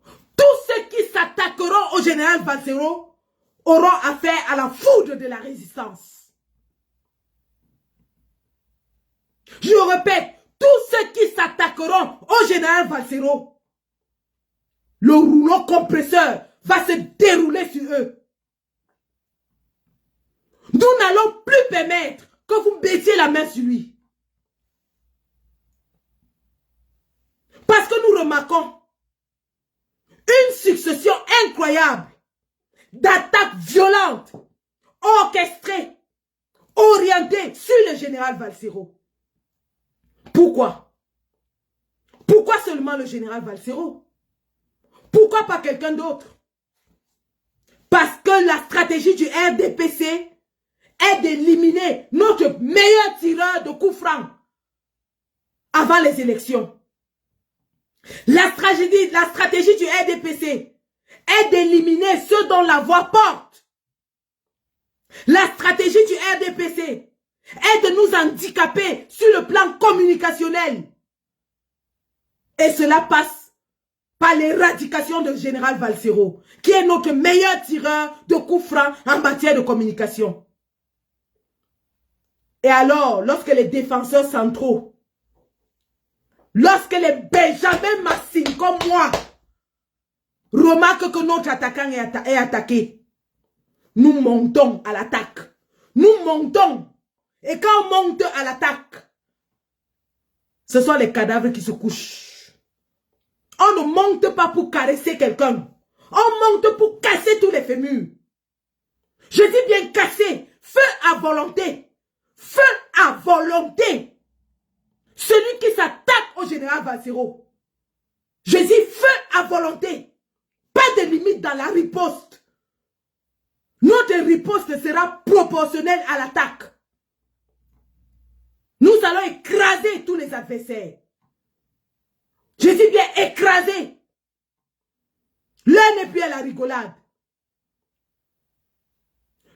Tous ceux qui s'attaqueront au général Valsero auront affaire à la foudre de la résistance. Je répète, tous ceux qui s'attaqueront au général Valsero, le rouleau compresseur va se dérouler sur eux. Nous n'allons plus permettre que vous mettiez la main sur lui. Parce que nous remarquons une succession incroyable d'attaques violentes, orchestrées, orientées sur le général Valsero. Pourquoi? Pourquoi seulement le général Valsero? Pourquoi pas quelqu'un d'autre? Parce que la stratégie du RDPC est d'éliminer notre meilleur tireur de coups francs avant les élections. La stratégie du RDPC est d'éliminer ceux dont la voix porte. La stratégie du RDPC est de nous handicaper sur le plan communicationnel. Et cela passe par l'éradication du général Valsero, qui est notre meilleur tireur de coups francs en matière de communication. Et alors, lorsque les défenseurs centraux, lorsque les Benjamin Massing comme moi remarquent que notre attaquant est attaqué, nous montons à l'attaque. Nous montons. Et quand on monte à l'attaque, ce sont les cadavres qui se couchent. On ne monte pas pour caresser quelqu'un. On monte pour casser tous les fémurs. Je dis bien casser. Feu à volonté. Feu à volonté. Celui qui s'attaque au général Valsero. Je dis feu à volonté. Pas de limite dans la riposte. Notre riposte sera proportionnelle à l'attaque. Nous allons écraser tous les adversaires. Je dis bien écraser. L'heure n'est plus à la rigolade.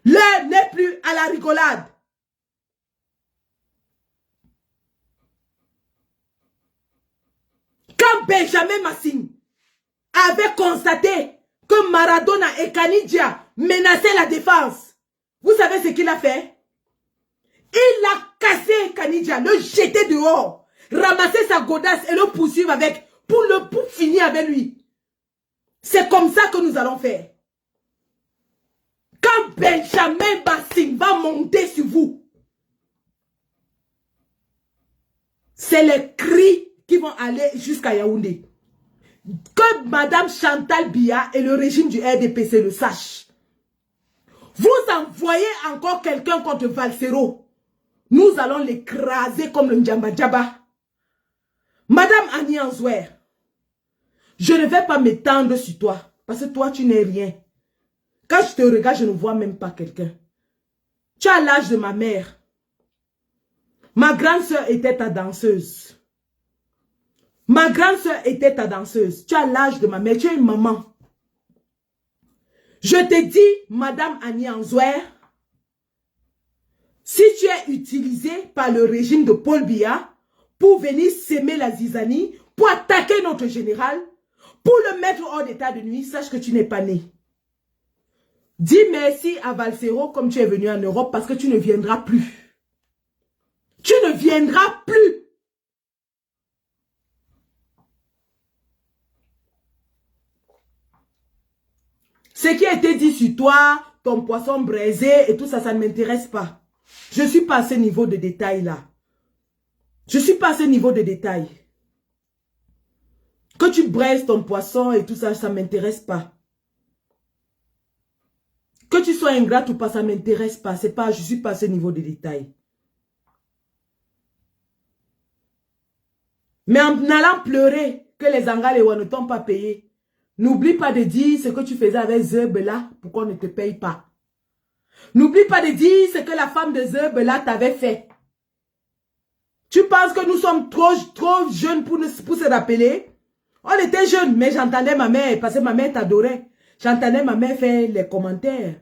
L'heure n'est plus à la rigolade. Quand Benjamin Massing avait constaté que Maradona et Kanidia menaçaient la défense, vous savez ce qu'il a fait? Il a cassé Kanidia, le jeté dehors, ramasser sa godasse et le poursuivre avec, pour finir avec lui. C'est comme ça que nous allons faire. Quand Benjamin Massing va monter sur vous, c'est les cris qui vont aller jusqu'à Yaoundé. Que Madame Chantal Biya et le régime du RDPC le sachent. Vous envoyez encore quelqu'un contre Valsero. Nous allons l'écraser comme le Ndjamba Djaba. Madame Annie Anzouer, je ne vais pas m'étendre sur toi. Parce que toi, tu n'es rien. Quand je te regarde, je ne vois même pas quelqu'un. Tu as l'âge de ma mère. Ma grande soeur était ta danseuse. Ma grande soeur était ta danseuse. Tu as l'âge de ma mère. Tu es une maman. Je te dis, Madame Annie Anzouer, si tu es utilisée par le régime de Paul Biya pour venir s'aimer la zizanie, pour attaquer notre général, pour le mettre hors d'état de nuit, sache que tu n'es pas né. Dis merci à Valsero comme tu es venu en Europe parce que tu ne viendras plus. Tu ne viendras plus. Ce qui a été dit sur toi, ton poisson braisé et tout ça, ça ne m'intéresse pas. Je ne suis pas à ce niveau de détail là. Je ne suis pas à ce niveau de détail. Que tu braises ton poisson et tout ça, ça ne m'intéresse pas. Que tu sois ingrate ou pas, ça ne m'intéresse pas. Je ne suis pas à ce niveau de détail. Mais en allant pleurer que les Angalewa ne t'ont pas payé, n'oublie pas de dire ce que tu faisais avec Zebela pour qu'on ne te paye pas. N'oublie pas de dire ce que la femme de Zebela t'avait fait. Tu penses que nous sommes trop jeunes pour se rappeler? On était jeunes, mais j'entendais ma mère, parce que ma mère t'adorait. J'entendais ma mère faire les commentaires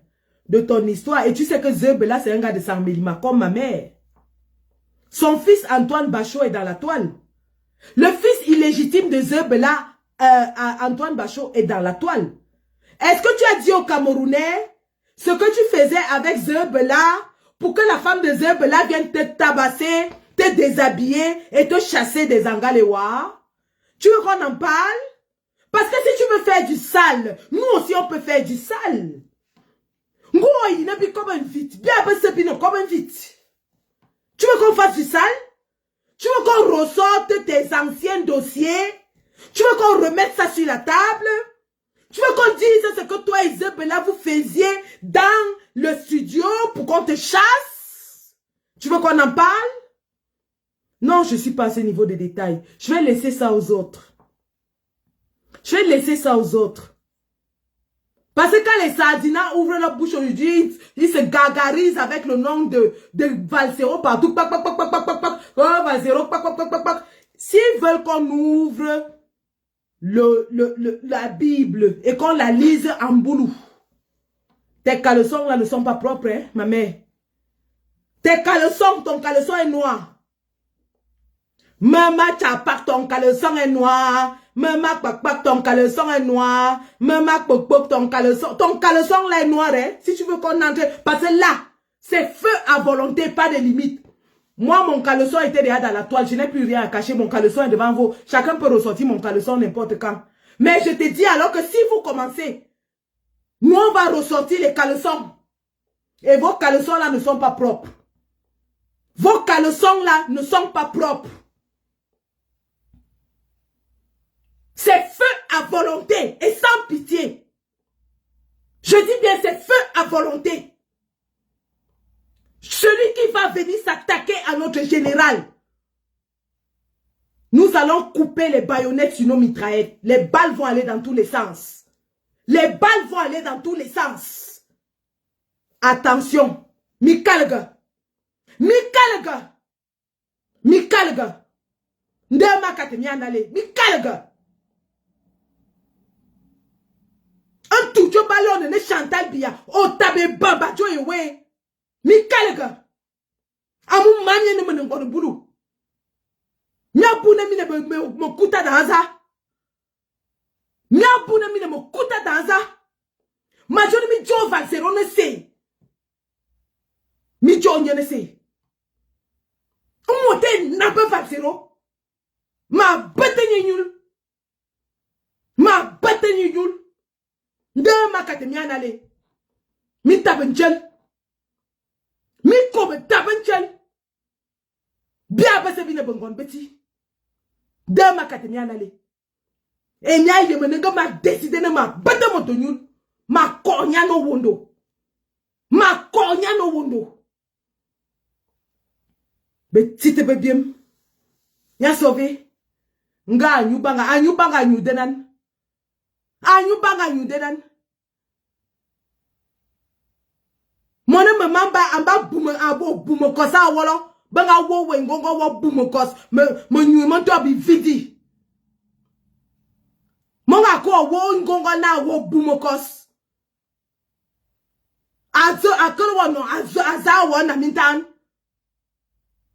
de ton histoire. Et tu sais que Zebela, c'est un gars de Sarmelima, comme ma mère. Son fils Antoine Bachot est dans la toile. Le fils illégitime de Zebela, Antoine Bachot, est dans la toile. Est-ce que tu as dit aux Camerounais ce que tu faisais avec Zebela pour que la femme de Zebela vienne te tabasser, te déshabiller et te chasser des Angalewa? Tu veux qu'on en parle? Parce que si tu veux faire du sale, nous aussi on peut faire du sale. Ngo, il n'a plus comme un vite. Bien, comme un vite. Tu veux qu'on fasse du sale? Tu veux qu'on ressorte tes anciens dossiers? Tu veux qu'on remette ça sur la table? Tu veux qu'on dise ce que toi et Isabella vous faisiez dans le studio pour qu'on te chasse? Tu veux qu'on en parle? Non, je ne suis pas à ce niveau de détail. Je vais laisser ça aux autres. Je vais laisser ça aux autres. Parce que quand les Sardinas ouvrent leur bouche aujourd'hui, ils se gargarisent avec le nom de Valsero partout. Valsero, s'ils veulent qu'on ouvre la Bible et qu'on la lise en boulou, tes caleçons là ne sont pas propres, hein, ma mère. Tes caleçons, ton caleçon est noir. Maman Tchapak, ton caleçon est noir. Maman Kpakpak, ton caleçon est noir. Maman Kpokpok, ton caleçon là est noir, hein. Si tu veux qu'on entre, parce que là, c'est feu à volonté, pas de limite. Moi, mon caleçon était déjà dans la toile. Je n'ai plus rien à cacher. Mon caleçon est devant vous. Chacun peut ressortir mon caleçon n'importe quand. Mais je te dis alors que si vous commencez, nous on va ressortir les caleçons. Et vos caleçons là ne sont pas propres. Vos caleçons là ne sont pas propres. C'est feu à volonté et sans pitié. Je dis bien, c'est feu à volonté. Celui qui va venir s'attaquer à notre général, nous allons couper les baïonnettes sur nos mitraillettes. Les balles vont aller dans tous les sens. Les balles vont aller dans tous les sens. Attention, Mikalga. Mikalga. Mikalga. Ndema katemianale. Mikalga. Un tout ballon ne Chantal Bia. Oh tabe baba jo ewe. Mikalga. Amu manye ne mene ngono bulu. Miabuna mine me kuta danza. Miabuna mine me kuta danza. Majoni mi jo Valsero ne se. Mi jo ne se. Omote na be Valsero. Ma bete nyul. Ma bete nyul. De ma katemian ale. Mi tabenchel. Mi kobe tabenchel. Bien bese bine bongon beti. De ma katemian ale. E nya ile menenga ma décidé na ma bete montonyul. Ma konya no wondo. Ma konya no wondo. Betite bebiem. Ya sauvé. Nga anyubanga anyudenan. Anyubanga anyudenan. Mone mamba amba bume abo bume kosa wolo. Banga wo wengongo wo bume kos. Me nyuman to bi vidi. Monga ko wo ngongo na wo bume kos. Akolo wono aza wona mintan.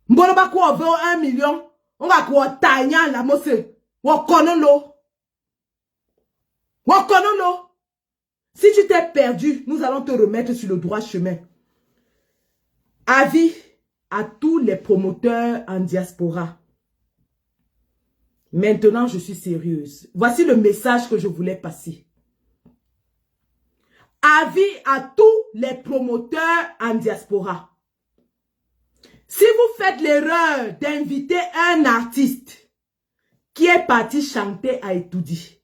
Mbolo ba ko ove 1 million. Onga ko tanya la mose. Wo konolo. Wo konolo. Si tu t'es perdu, nous allons te remettre sur le droit chemin. Avis à tous les promoteurs en diaspora. Maintenant, je suis sérieuse. Voici le message que je voulais passer. Avis à tous les promoteurs en diaspora. Si vous faites l'erreur d'inviter un artiste qui est parti chanter à Etoudi,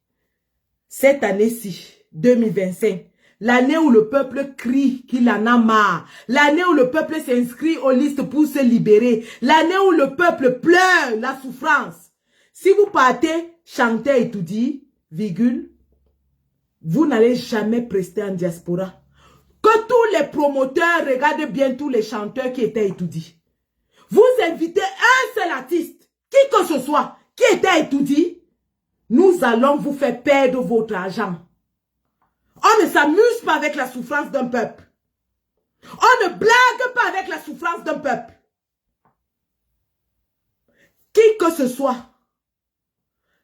cette année-ci, 2025, l'année où le peuple crie qu'il en a marre, l'année où le peuple s'inscrit aux listes pour se libérer, l'année où le peuple pleure la souffrance. Si vous partez chanter à Etoudi, virgule, vous n'allez jamais prester en diaspora. Que tous les promoteurs regardent bien tous les chanteurs qui étaient à Etoudi. Vous invitez un seul artiste, qui que ce soit, qui était à Etoudi, nous allons vous faire perdre votre argent. On ne s'amuse pas avec la souffrance d'un peuple. On ne blague pas avec la souffrance d'un peuple. Qui que ce soit,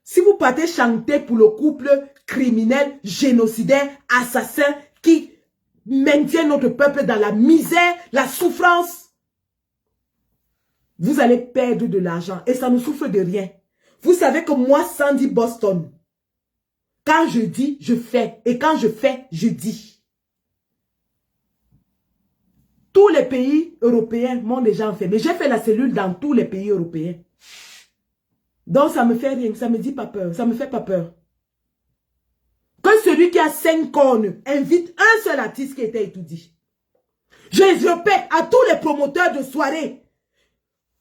si vous partez chanter pour le couple criminel, génocidaire, assassin, qui maintient notre peuple dans la misère, la souffrance, vous allez perdre de l'argent et ça ne souffre de rien. Vous savez que moi, Sandy Boston, quand je dis, je fais. Et quand je fais, je dis. Tous les pays européens m'ont déjà fait. Mais j'ai fait la cellule dans tous les pays européens. Donc ça me fait rien, ça me dit pas peur, ça me fait pas peur. Que celui qui a 5 cornes invite un seul artiste qui était étudié. Je répète à tous les promoteurs de soirée,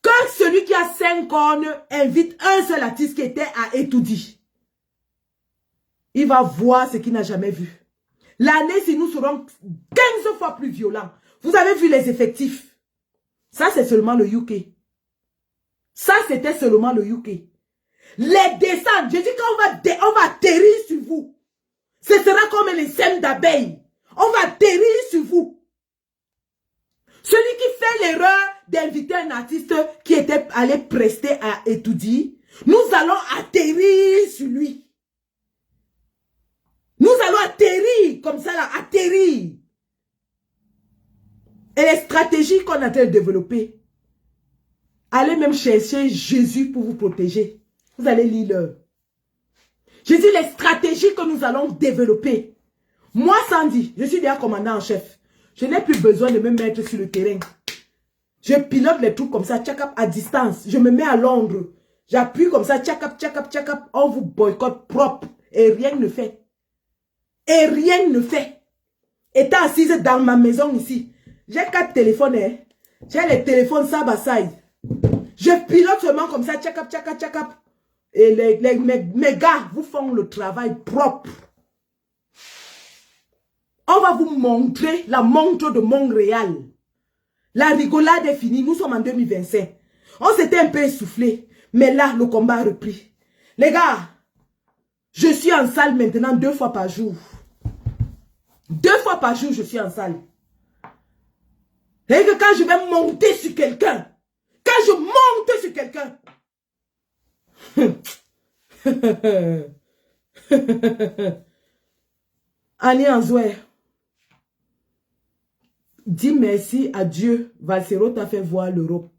que celui qui a 5 cornes invite un seul artiste qui était à étudier. Il va voir ce qu'il n'a jamais vu. L'année, si nous serons 15 fois plus violents. Vous avez vu les effectifs. Ça, c'est seulement le UK. Ça, c'était seulement le UK. Les descentes, je dis qu'on va atterrir sur vous. Ce sera comme les sèmes d'abeilles. On va atterrir sur vous. Celui qui fait l'erreur d'inviter un artiste qui était allé prester à étudier, nous allons atterrir sur lui. Nous allons atterrir comme ça, là, atterrir. Et les stratégies qu'on a développées, allez même chercher Jésus pour vous protéger. Vous allez lire l'heure. Je dis les stratégies que nous allons développer. Moi, Sandy, je suis déjà commandant en chef. Je n'ai plus besoin de me mettre sur le terrain. Je pilote les trucs comme ça, tchakap, à distance. Je me mets à Londres. J'appuie comme ça, tchakap, tchakap, tchakap. On vous boycotte propre. Et rien ne fait. Et rien ne fait. Étant assise dans ma maison ici. J'ai 4 téléphones. Hein. J'ai les téléphones side by side. Je pilote seulement comme ça, tchakap, tchakap, tchakap. Et mes gars vous font le travail propre. On va vous montrer la montre de Montréal. La rigolade est finie. Nous sommes en 2025. On s'était un peu essoufflé. Mais là, le combat a repris. Les gars, je suis en salle maintenant 2 fois par jour. 2 fois par jour, je suis en salle. Et que quand je vais monter sur quelqu'un, quand je monte sur quelqu'un, Annie Anzouer, dis merci à Dieu. Valsero t'a fait voir l'Europe.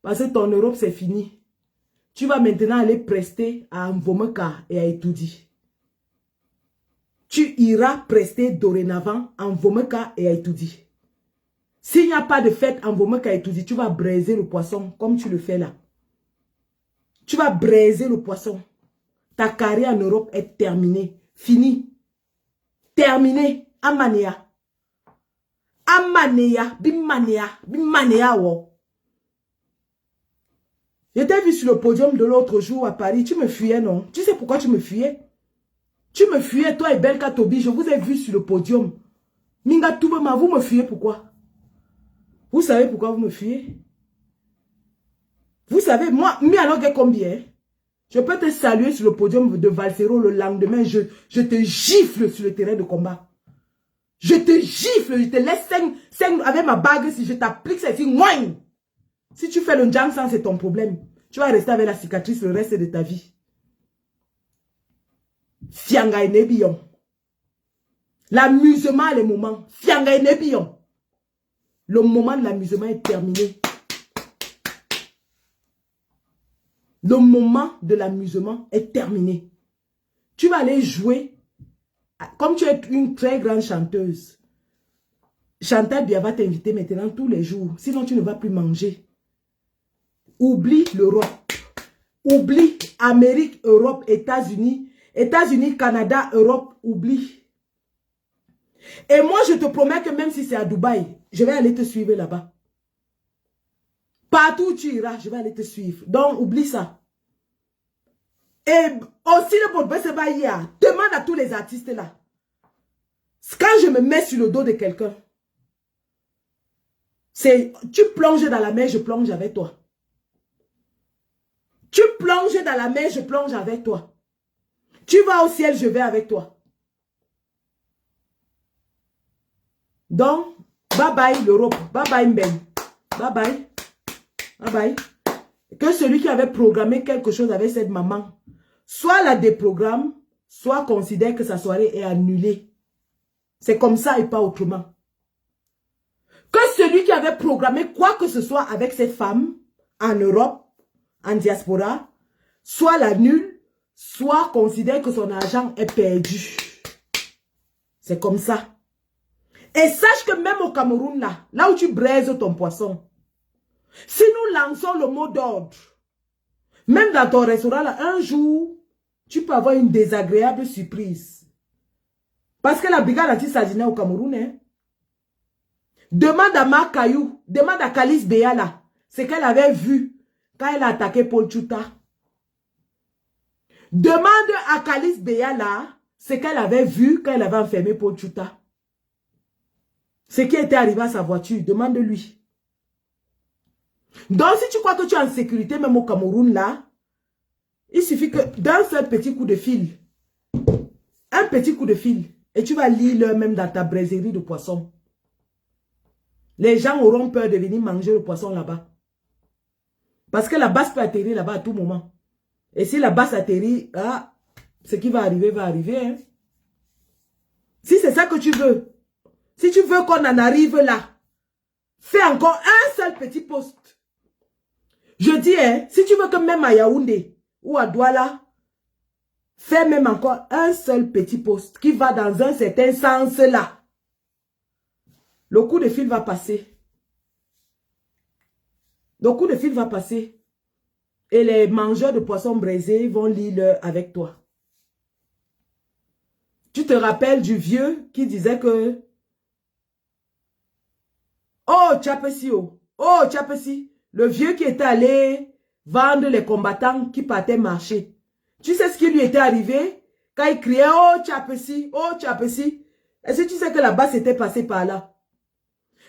Parce que ton Europe, c'est fini. Tu vas maintenant aller prester à Mvomeka et à Etoudi. Tu iras prester dorénavant à Mvomeka et à Etoudi. S'il n'y a pas de fête en Mvomeka et Etoudi, tu vas braiser le poisson comme tu le fais là. Tu vas braiser le poisson. Ta carrière en Europe est terminée. Fini. Terminée. Amanea. Amanea. Bimanea. Bimanea wo. Je t'ai vu sur le podium de l'autre jour à Paris. Tu me fuyais, non? Tu sais pourquoi tu me fuyais? Tu me fuyais, toi et Belka Tobi. Je vous ai vu sur le podium. Minga Toubema, vous me fuyez pourquoi? Vous savez pourquoi vous me fuyez? Vous savez, moi, alors que combien? Je peux te saluer sur le podium de Valsero le lendemain. Je te gifle sur le terrain de combat. Je te gifle, je te laisse 5 avec ma bague. Si je t'applique ça ici, si tu fais le jam sans, c'est ton problème. Tu vas rester avec la cicatrice le reste de ta vie. Fianga et Nebillon. L'amusement, les moments. Fianga et Nebillon. Le moment de l'amusement est terminé. Le moment de l'amusement est terminé. Tu vas aller jouer. Comme tu es une très grande chanteuse, Chantal Bia va t'inviter maintenant tous les jours. Sinon, tu ne vas plus manger. Oublie l'Europe. Oublie Amérique, Europe, États-Unis. États-Unis, Canada, Europe, oublie. Et moi, je te promets que même si c'est à Dubaï, je vais aller te suivre là-bas. Partout où tu iras, je vais aller te suivre. Donc, oublie ça. Et aussi, le Bodbe Sebaïa, demande à tous les artistes là. Quand je me mets sur le dos de quelqu'un, c'est tu plonges dans la mer, je plonge avec toi. Tu plonges dans la mer, je plonge avec toi. Tu vas au ciel, je vais avec toi. Donc, bye bye l'Europe, bye bye Mben, bye bye, bye bye. Que celui qui avait programmé quelque chose avec cette maman, soit la déprogramme, soit considère que sa soirée est annulée. C'est comme ça et pas autrement. Que celui qui avait programmé quoi que ce soit avec cette femme, en Europe, en diaspora, soit l'annule, soit considère que son argent est perdu. C'est comme ça. Et sache que même au Cameroun, là où tu braises ton poisson, si nous lançons le mot d'ordre, même dans ton restaurant, là, un jour, tu peux avoir une désagréable surprise. Parce que la brigade anti-sardinais au Cameroun, hein, demande à Marc Caillou, demande à Calice Béala, ce qu'elle avait vu quand elle a attaqué Paul Tchouta. Demande à Calice Béala ce qu'elle avait vu quand elle avait enfermé Paul Tchouta. Ce qui était arrivé à sa voiture, demande-lui. Donc, si tu crois que tu es en sécurité, même au Cameroun, là, il suffit que d'un seul petit coup de fil, un petit coup de fil, et tu vas lire même dans ta braiserie de poisson. Les gens auront peur de venir manger le poisson là-bas. Parce que la basse peut atterrir là-bas à tout moment. Et si la basse atterrit, ah, ce qui va arriver, hein. Si c'est ça que tu veux, si tu veux qu'on en arrive là, fais encore un seul petit poste. Je dis, hein, si tu veux que même à Yaoundé ou à Douala, fais même encore un seul petit poste qui va dans un certain sens là. Le coup de fil va passer. Le coup de fil va passer. Et les mangeurs de poissons braisés vont lire avec toi. Tu te rappelles du vieux qui disait que oh, Tchapesi, oh, Tchapesi, le vieux qui était allé vendre les combattants qui partaient marcher. Tu sais ce qui lui était arrivé? Quand il criait, oh, Tchapesi, oh, Tchapesi. Est-ce que tu sais que la basse était passée par là?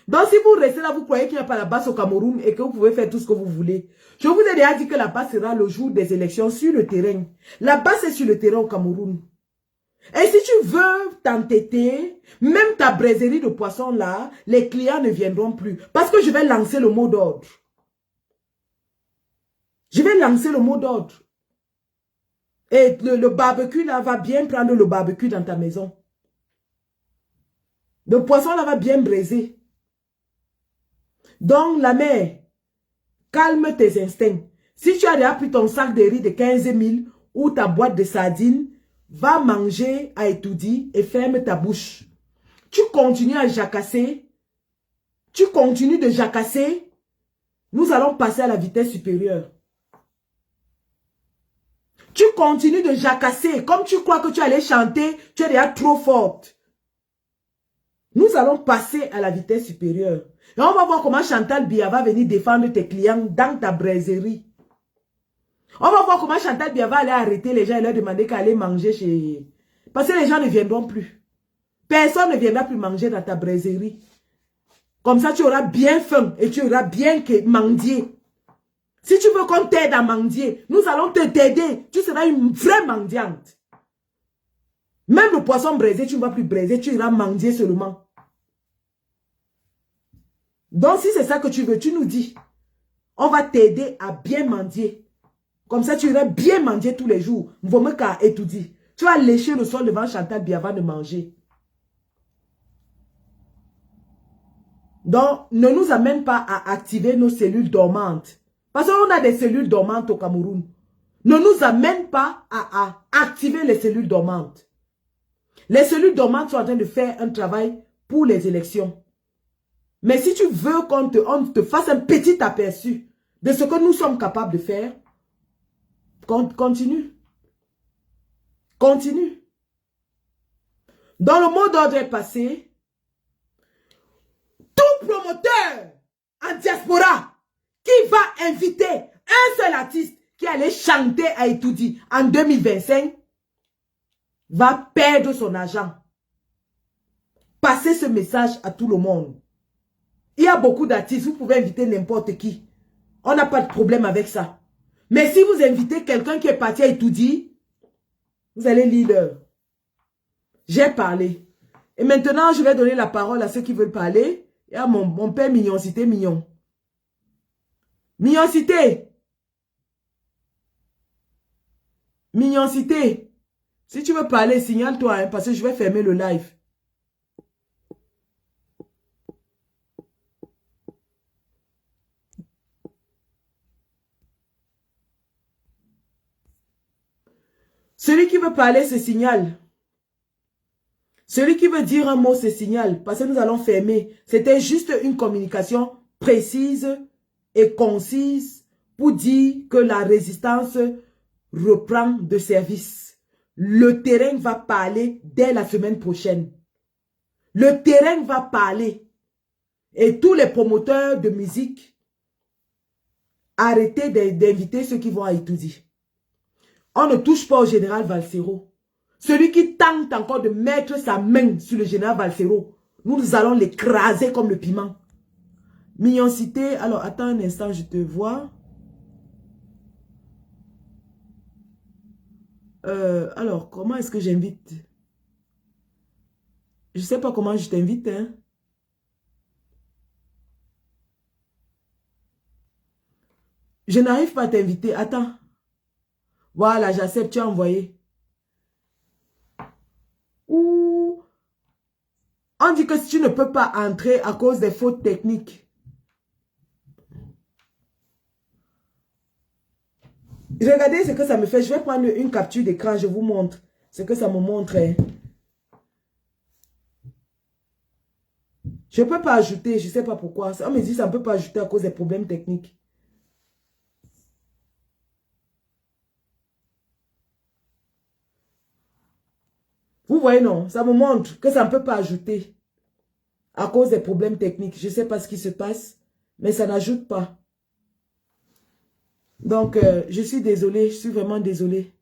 Donc, si vous restez là, vous croyez qu'il n'y a pas la basse au Cameroun et que vous pouvez faire tout ce que vous voulez. Je vous ai déjà dit que la basse sera le jour des élections sur le terrain. La basse est sur le terrain au Cameroun. Et si tu veux t'entêter, même ta braiserie de poisson là, les clients ne viendront plus. Parce que je vais lancer le mot d'ordre. Je vais lancer le mot d'ordre. Et le barbecue là va bien prendre le barbecue dans ta maison. Le poisson là va bien braiser. Donc la mère, calme tes instincts. Si tu as déjà pris ton sac de riz de 15 000 ou ta boîte de sardines, va manger à Etoudi et ferme ta bouche. Tu continues à jacasser. Tu continues de jacasser. Nous allons passer à la vitesse supérieure. Tu continues de jacasser. Comme tu crois que tu allais chanter, tu es déjà trop forte. Nous allons passer à la vitesse supérieure. Et on va voir comment Chantal Biya va venir défendre tes clients dans ta braiserie. On va voir comment Chantal Biya va aller arrêter les gens et leur demander qu'à aller manger chez... Parce que les gens ne viendront plus. Personne ne viendra plus manger dans ta braiserie. Comme ça, tu auras bien faim et tu auras bien mendier. Si tu veux qu'on t'aide à mendier, nous allons t'aider. Tu seras une vraie mendiante. Même le poisson braisé, tu ne vas plus braiser, tu iras mendier seulement. Donc, si c'est ça que tu veux, tu nous dis. On va t'aider à bien mendier. Comme ça, tu iras bien mendier tous les jours. Vomeka et tout dit. Tu vas lécher le sol devant Chantal Biya avant de manger. Donc, ne nous amène pas à activer nos cellules dormantes. Parce qu'on a des cellules dormantes au Cameroun. Ne nous amène pas à activer les cellules dormantes. Les cellules dormantes sont en train de faire un travail pour les élections. Mais si tu veux qu'on te fasse un petit aperçu de ce que nous sommes capables de faire, continue. Continue. Dans le mot d'ordre est passé, tout promoteur en diaspora qui va inviter un seul artiste qui allait chanter à Etoudi en 2025 va perdre son argent. Passez ce message à tout le monde. Il y a beaucoup d'artistes, vous pouvez inviter n'importe qui. On n'a pas de problème avec ça. Mais si vous invitez quelqu'un qui est parti à Etoudi, vous allez lire l'heure. J'ai parlé. Et maintenant, je vais donner la parole à ceux qui veulent parler. Et à mon père Mignoncité Mignon. Mignoncité. Mignoncité. Si tu veux parler, signale-toi, hein, parce que je vais fermer le live. Celui qui veut parler, se signale. Celui qui veut dire un mot, se signale. Parce que nous allons fermer. C'était juste une communication précise et concise pour dire que la résistance reprend de service. Le terrain va parler dès la semaine prochaine. Le terrain va parler. Et tous les promoteurs de musique, arrêtez d'inviter ceux qui vont à Itoudi. On ne touche pas au général Valsero. Celui qui tente encore de mettre sa main sur le général Valsero, nous allons l'écraser comme le piment. Mignoncité, alors attends un instant, je te vois. Alors, comment est-ce que j'invite? Je ne sais pas comment je t'invite, hein. Je n'arrive pas à t'inviter. Attends. Voilà, j'accepte, tu as envoyé. Ouh. On dit que si tu ne peux pas entrer à cause des fautes techniques. Regardez ce que ça me fait. Je vais prendre une capture d'écran, je vous montre ce que ça me montre. Hein. Je ne peux pas ajouter, je ne sais pas pourquoi. On me dit que ça ne peut pas ajouter à cause des problèmes techniques. Vous voyez, non? Ça me montre que ça ne peut pas ajouter à cause des problèmes techniques. Je ne sais pas ce qui se passe, mais ça n'ajoute pas. Donc, je suis désolée, je suis vraiment désolée.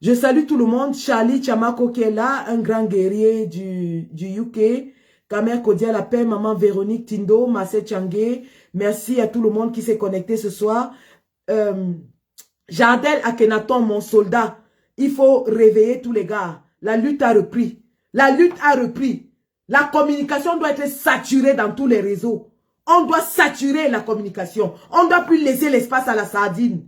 Je salue tout le monde. Charlie Chamako qui est là, un grand guerrier du UK. Kamer Kodia La Paix, maman Véronique Tindo, Massé Tchangé. Merci à tout le monde qui s'est connecté ce soir. Jardel Akhenaton, mon soldat. Il faut réveiller tous les gars. La lutte a repris. La lutte a repris. La communication doit être saturée dans tous les réseaux. On doit saturer la communication. On ne doit plus laisser l'espace à la sardine.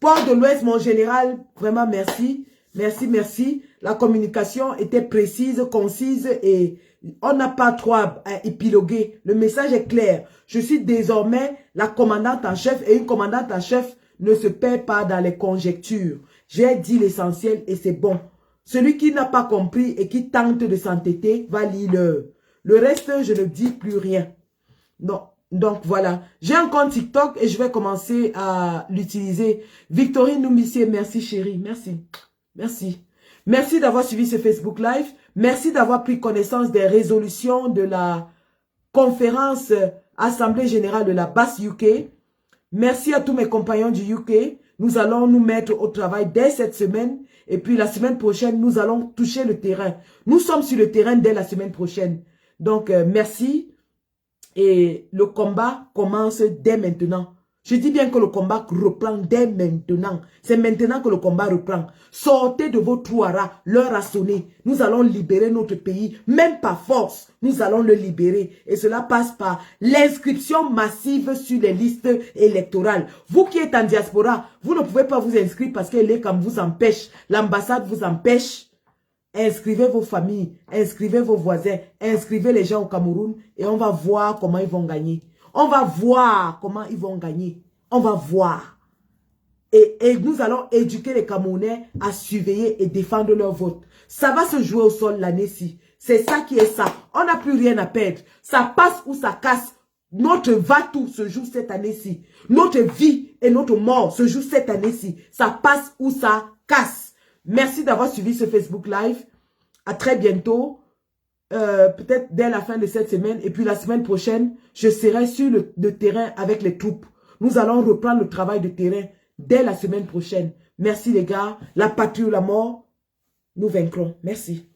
Port de l'Ouest, mon général, vraiment merci. Merci, merci. La communication était précise, concise et on n'a pas trop à épiloguer. Le message est clair. Je suis désormais la commandante en chef et une commandante en chef ne se perd pas dans les conjectures. J'ai dit l'essentiel et c'est bon. Celui qui n'a pas compris et qui tente de s'entêter va lire l'heure. Le reste, je ne dis plus rien. Non. Donc voilà, j'ai un compte TikTok et je vais commencer à l'utiliser. Victorine Noumissier, merci chérie, merci. Merci. Merci d'avoir suivi ce Facebook Live. Merci d'avoir pris connaissance des résolutions de la conférence Assemblée Générale de la BAS UK. Merci à tous mes compagnons du UK. Nous allons nous mettre au travail dès cette semaine. Et puis la semaine prochaine, nous allons toucher le terrain. Nous sommes sur le terrain dès la semaine prochaine. Donc, merci. Et le combat commence dès maintenant. Je dis bien que le combat reprend dès maintenant. C'est maintenant que le combat reprend. Sortez de vos trous à rats. L'heure a sonné. Nous allons libérer notre pays. Même par force, nous allons le libérer. Et cela passe par l'inscription massive sur les listes électorales. Vous qui êtes en diaspora, vous ne pouvez pas vous inscrire parce que l'ECAM vous empêche. L'ambassade vous empêche. Inscrivez vos familles, inscrivez vos voisins, inscrivez les gens au Cameroun et on va voir comment ils vont gagner. On va voir comment ils vont gagner. On va voir. Et nous allons éduquer les Camerounais à surveiller et défendre leur vote. Ça va se jouer au sol l'année-ci. C'est ça qui est ça. On n'a plus rien à perdre. Ça passe ou ça casse. Notre va-tout se joue cette année-ci. Notre vie et notre mort se joue cette année-ci. Ça passe ou ça casse. Merci d'avoir suivi ce Facebook Live. À très bientôt. Peut-être dès la fin de cette semaine. Et puis la semaine prochaine, je serai sur le terrain avec les troupes. Nous allons reprendre le travail de terrain dès la semaine prochaine. Merci les gars. La patrie ou la mort, nous vaincrons. Merci.